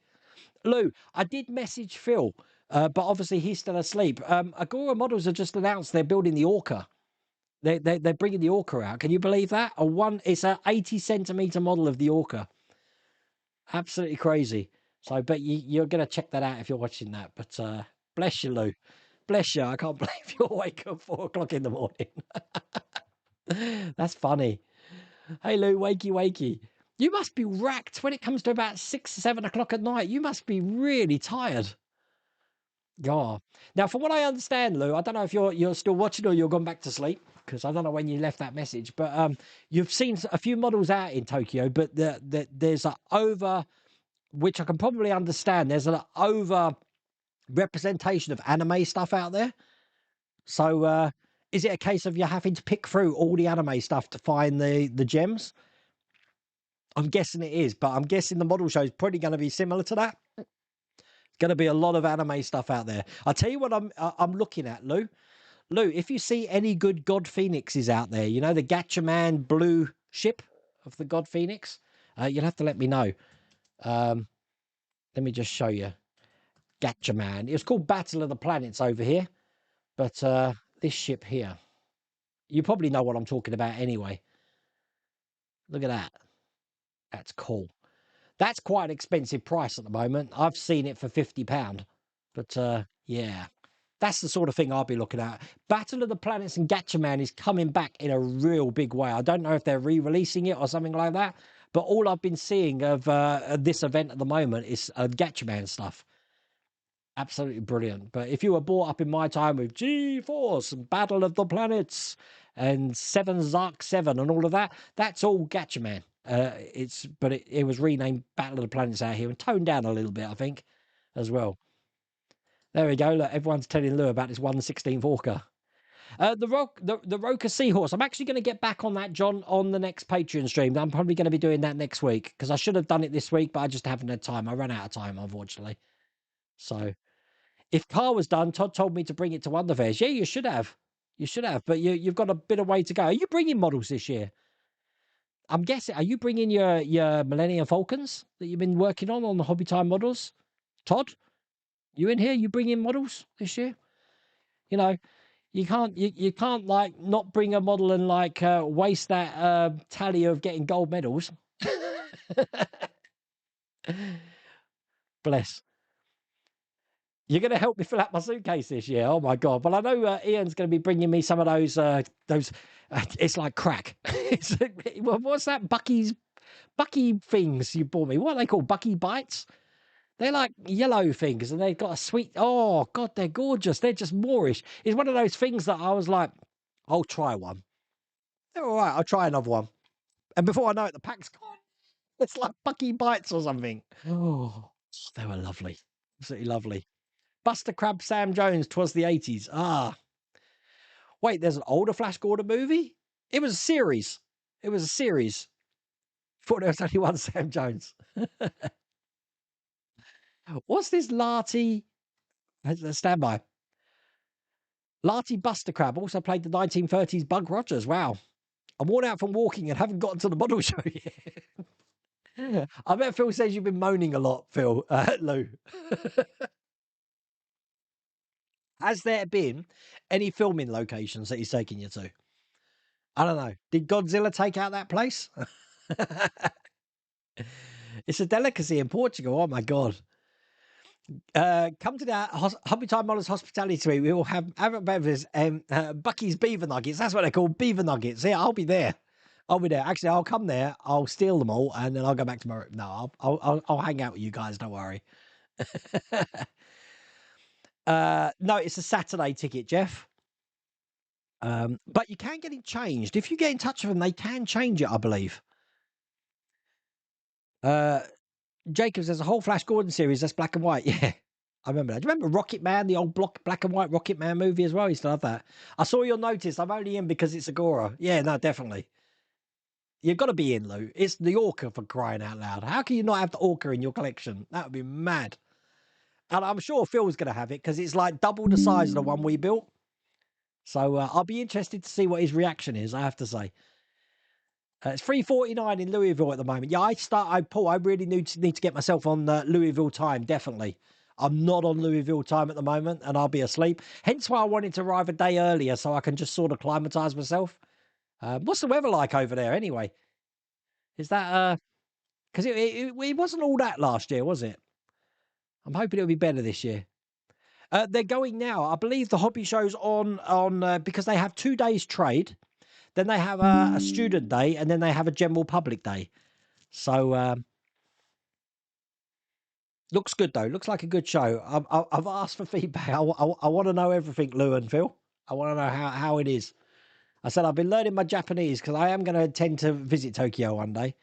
Lou, I did message Phil, but obviously he's still asleep. Agora Models have just announced they're building the Orca. They're bringing the Orca out. Can you believe that? It's a 80 centimeter model of the Orca. Absolutely crazy. So, but you're going to check that out if you're watching that. But bless you, Lou. Bless you. I can't believe you're awake at 4 o'clock in the morning. That's funny. Hey, Lou, wakey, wakey. You must be racked when it comes to about 6, 7 o'clock at night. You must be really tired. Yeah. Now, from what I understand, Lou, I don't know if you're still watching or you're gone back to sleep, because I don't know when you left that message. But you've seen a few models out in Tokyo, but there's an over, which I can probably understand. There's an over representation of anime stuff out there. So is it a case of you having to pick through all the anime stuff to find the gems? I'm guessing it is, but I'm guessing the model show is probably going to be similar to that. Going to be a lot of anime stuff out there. I'll tell you what I'm looking at, Lou. Lou, if you see any good God Phoenixes out there, you know, the Gatchaman blue ship of the God Phoenix, you'll have to let me know. Let me just show you. Gatchaman. It was called Battle of the Planets over here, but this ship here, you probably know what I'm talking about anyway. Look at that. That's cool. That's quite an expensive price at the moment. I've seen it for £50. But yeah, that's the sort of thing I'll be looking at. Battle of the Planets and Gatchaman is coming back in a real big way. I don't know if they're re-releasing it or something like that, but all I've been seeing of this event at the moment is Gatchaman stuff. Absolutely brilliant. But if you were brought up in my time with G-Force and Battle of the Planets and Seven Zark 7 and all of that, that's all Gatchaman. But it was renamed Battle of the Planets out here and toned down a little bit, I think, as well. There we go. Look, everyone's telling Lou about this 1/16 Orca. The Roca Seahorse. I'm actually going to get back on that, John, on the next Patreon stream. I'm probably going to be doing that next week because I should have done it this week, but I just haven't had time. I ran out of time, unfortunately. So if Car was done, Todd told me to bring it to Wonderfest. Yeah, you should have. You should have, but you've got a bit of way to go. Are you bringing models this year? I'm guessing. Are you bringing your Millennium Falcons that you've been working on the Hobby Time models? Todd, you in here? You bringing models this year? You know, you can't like not bring a model and like waste that tally of getting gold medals. Bless. You're going to help me fill out my suitcase this year. Oh my god! But I know Ian's going to be bringing me some of those. It's like crack. What's that? Bucky things you bought me. What are they called? Bucky bites. They're like yellow things, and they've got a sweet. Oh god, they're gorgeous. They're just Moorish. It's one of those things that I was like, I'll try one. They're all right. I'll try another one. And before I know it, the pack's gone. It's like Bucky bites or something. Oh, they were lovely. Absolutely lovely. Buster Crab Sam Jones, 'twas the 80s. Ah. Wait, there's an older Flash Gordon movie? It was a series. It was a series. Thought there was only one Sam Jones. What's this Larty? Stand by. Larty Buster Crab also played the 1930s Bug Rogers. Wow. I'm worn out from walking and haven't gotten to the model show yet. I bet Phil says you've been moaning a lot, Phil. Lou. Has there been any filming locations that he's taking you to? I don't know. Did Godzilla take out that place? It's a delicacy in Portugal. Oh my god. Come to the Hobby Time Models Hospitality Suite. We will have beverages and Bucky's Beaver Nuggets. That's what they're called, Beaver Nuggets. Yeah, I'll be there. I'll be there. Actually, I'll come there. I'll steal them all, and then I'll go back to my room. No, I'll hang out with you guys. Don't worry. No, it's a Saturday ticket, Jeff. But you can get it changed. If you get in touch with them, they can change it, I believe. Jacobs, there's a whole Flash Gordon series that's black and white. Yeah, I remember that. Do you remember Rocket Man, the old black and white Rocket Man movie as well? I used to love that. I saw your notice. I'm only in because it's Agora. Yeah, no, definitely. You've got to be in, Lou. It's the Orca, for crying out loud. How can you not have the Orca in your collection? That would be mad. And I'm sure Phil's going to have it because it's like double the size of the one we built. So I'll be interested to see what his reaction is, I have to say. It's $3.49 in Louisville at the moment. Yeah, Paul, I really need to get myself on Louisville time, definitely. I'm not on Louisville time at the moment, and I'll be asleep. Hence why I wanted to arrive a day earlier so I can just sort of climatize myself. What's the weather like over there anyway? Is that because it wasn't all that last year, was it? I'm hoping it'll be better this year. They're going now. I believe the hobby show's on because they have 2 days trade. Then they have a student day, and then they have a general public day. So looks good though. Looks like a good show. I've asked for feedback. I want to know everything, Lou and Phil. I want to know how it is. I said I've been learning my Japanese because I am going to intend to visit Tokyo one day.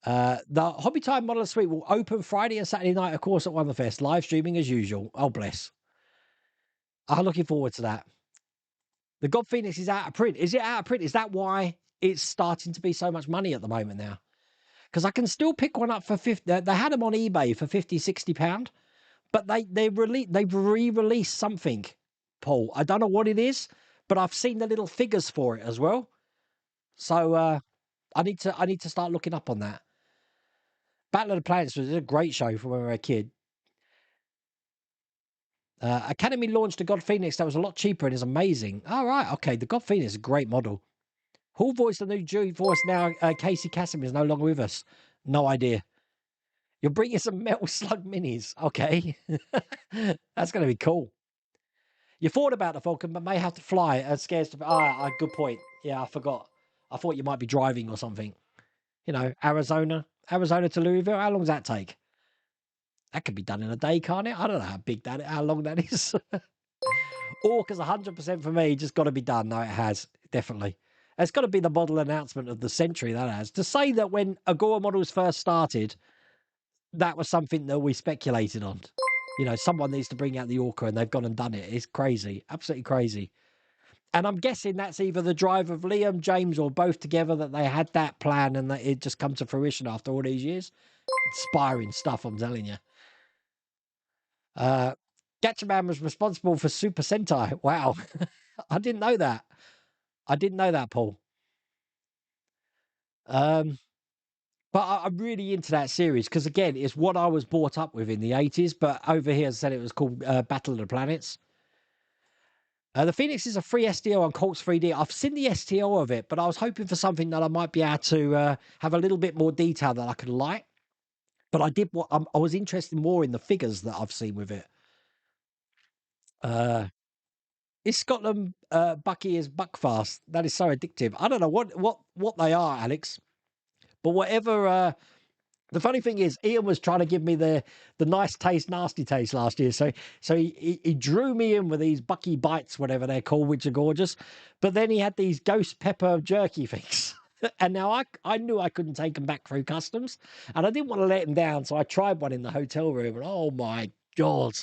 The Hobby Time Model Suite will open Friday and Saturday night, of course, at Wonderfest. Live streaming as usual. Oh, bless. I'm looking forward to that. The God Phoenix is out of print. Is it out of print? Is that why it's starting to be so much money at the moment now? Because I can still pick one up for 50. They had them on eBay for 50, £60, but they've re-released something, Paul. I don't know what it is, but I've seen the little figures for it as well. So I need to start looking up on that. Battle of the Planets was a great show from when we were a kid. Academy launched a God Phoenix that was a lot cheaper and is amazing. All right, okay. The God Phoenix is a great model. Who voiced the new G-Force now? Casey Kasem is no longer with us. No idea. You're bringing some Metal Slug minis. Okay. That's going to be cool. You thought about the Falcon, but may have to fly. Scares to... good point. Yeah, I forgot. I thought you might be driving or something. You know, Arizona to Louisville. How long does that take? That could be done in a day, can't it? I don't know how long that is. Orca's 100% for me. Just got to be done. No, it has. Definitely. It's got to be the model announcement of the century, that has. To say that when Agora models first started, that was something that we speculated on. You know, someone needs to bring out the Orca and they've gone and done it. It's crazy. Absolutely crazy. And I'm guessing that's either the drive of Liam, James, or both together that they had that plan and that it just come to fruition after all these years. Inspiring stuff, I'm telling you. Gatchaman was responsible for Super Sentai. Wow. I didn't know that. Paul. But I'm really into that series because, again, it's what I was brought up with in the 80s. But over here, as I said, it was called Battle of the Planets. The Phoenix is a free STO on Colts 3D. I've seen the STO of it, but I was hoping for something that I might be able to have a little bit more detail that I could light. But I was interested more in the figures that I've seen with it. Is Scotland Bucky is Buckfast? That is so addictive. I don't know what they are, Alex. But whatever. The funny thing is, Ian was trying to give me the nice taste, nasty taste last year. So he drew me in with these Bucky Bites, whatever they're called, which are gorgeous. But then he had these ghost pepper jerky things. And now I knew I couldn't take them back through customs. And I didn't want to let him down. So I tried one in the hotel room. And oh my God.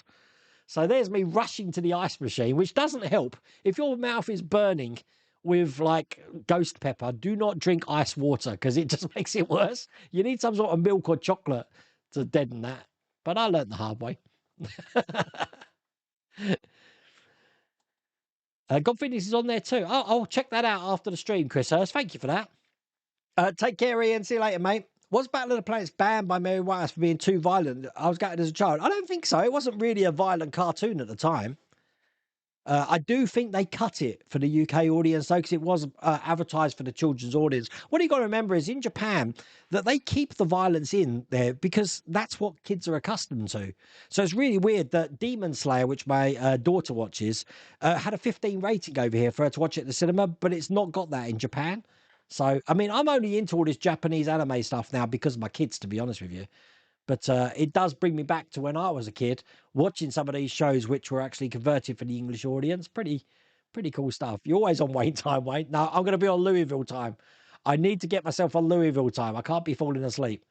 So there's me rushing to the ice machine, which doesn't help. If your mouth is burning with like ghost pepper, do not drink ice water because it just makes it worse. You need some sort of milk or chocolate to deaden that. But I learned the hard way. God Phoenix is on there too. I'll check that out after the stream, Chris Hurst. Thank you for that. Take care, Ian. See you later, mate. Was Battle of the Planets banned by Mary Whitehouse for being too violent? I was gutted as a child. I don't think so. It wasn't really a violent cartoon at the time. I do think they cut it for the UK audience, though, because it was advertised for the children's audience. What you got to remember is in Japan that they keep the violence in there because that's what kids are accustomed to. So it's really weird that Demon Slayer, which my daughter watches, had a 15 rating over here for her to watch it at the cinema, but it's not got that in Japan. So, I mean, I'm only into all this Japanese anime stuff now because of my kids, to be honest with you. But it does bring me back to when I was a kid, watching some of these shows which were actually converted for the English audience. Pretty cool stuff. You're always on Wayne time, Wayne. No, I'm going to be on Louisville time. I need to get myself on Louisville time. I can't be falling asleep.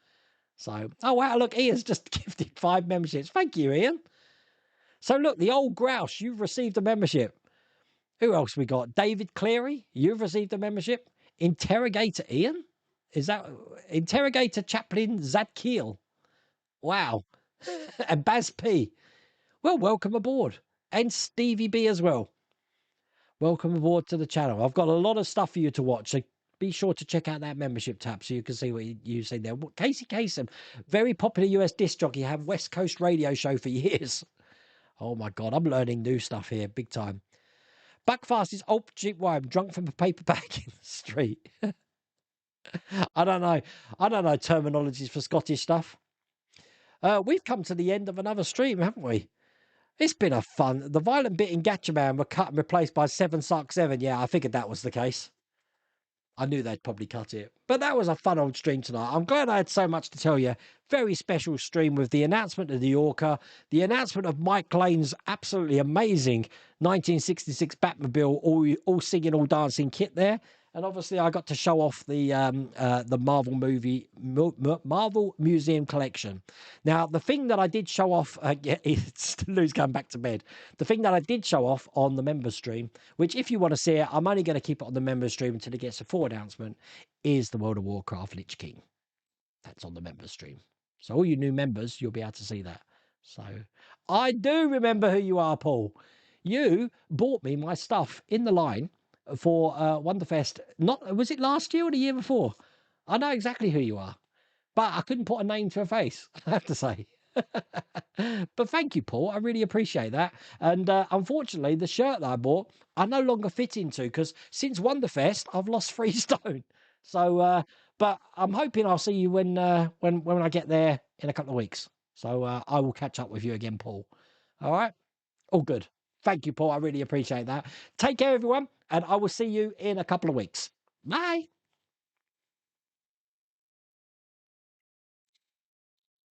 So, oh, wow, look, Ian's just gifted 5 memberships. Thank you, Ian. So, look, the old grouse, you've received a membership. Who else we got? David Cleary, you've received a membership. Interrogator Ian? Is that Interrogator Chaplain Zadkiel? Wow. And Baz P. Well, welcome aboard. And Stevie B as well. Welcome aboard to the channel. I've got a lot of stuff for you to watch, so be sure to check out that membership tab so you can see what you see there. Casey Kasem, very popular US disc jockey, had West Coast radio show for years. Oh my God, I'm learning new stuff here, big time. Buckfast is old cheap wine, drunk from a paper bag in the street. I don't know terminologies for Scottish stuff. We've come to the end of another stream, haven't we? It's been a fun. The violent bit in Gatchaman were cut and replaced by 7 Suck 7. Yeah, I figured that was the case. I knew they'd probably cut it. But that was a fun old stream tonight. I'm glad I had so much to tell you. Very special stream with the announcement of the Orca, the announcement of Mike Lane's absolutely amazing 1966 Batmobile, all singing, all dancing kit there. And obviously, I got to show off the Marvel Museum collection. Now, the thing that I did show off, Lou's going back to bed. The thing that I did show off on the members stream, which if you want to see it, I'm only going to keep it on the members stream until it gets a full announcement, is the World of Warcraft Lich King. That's on the members stream. So all you new members, you'll be able to see that. So I do remember who you are, Paul. You bought me my stuff in the line for Wonderfest. Was it last year or the year before? I know exactly who you are, but I couldn't put a name to a face, I have to say. But thank you, Paul. I really appreciate that. And unfortunately, the shirt that I bought, I no longer fit into because since Wonderfest, I've lost 3 stone. So, but I'm hoping I'll see you when I get there in a couple of weeks. So I will catch up with you again, Paul. All right. All good. Thank you, Paul. I really appreciate that. Take care, everyone, and I will see you in a couple of weeks. Bye.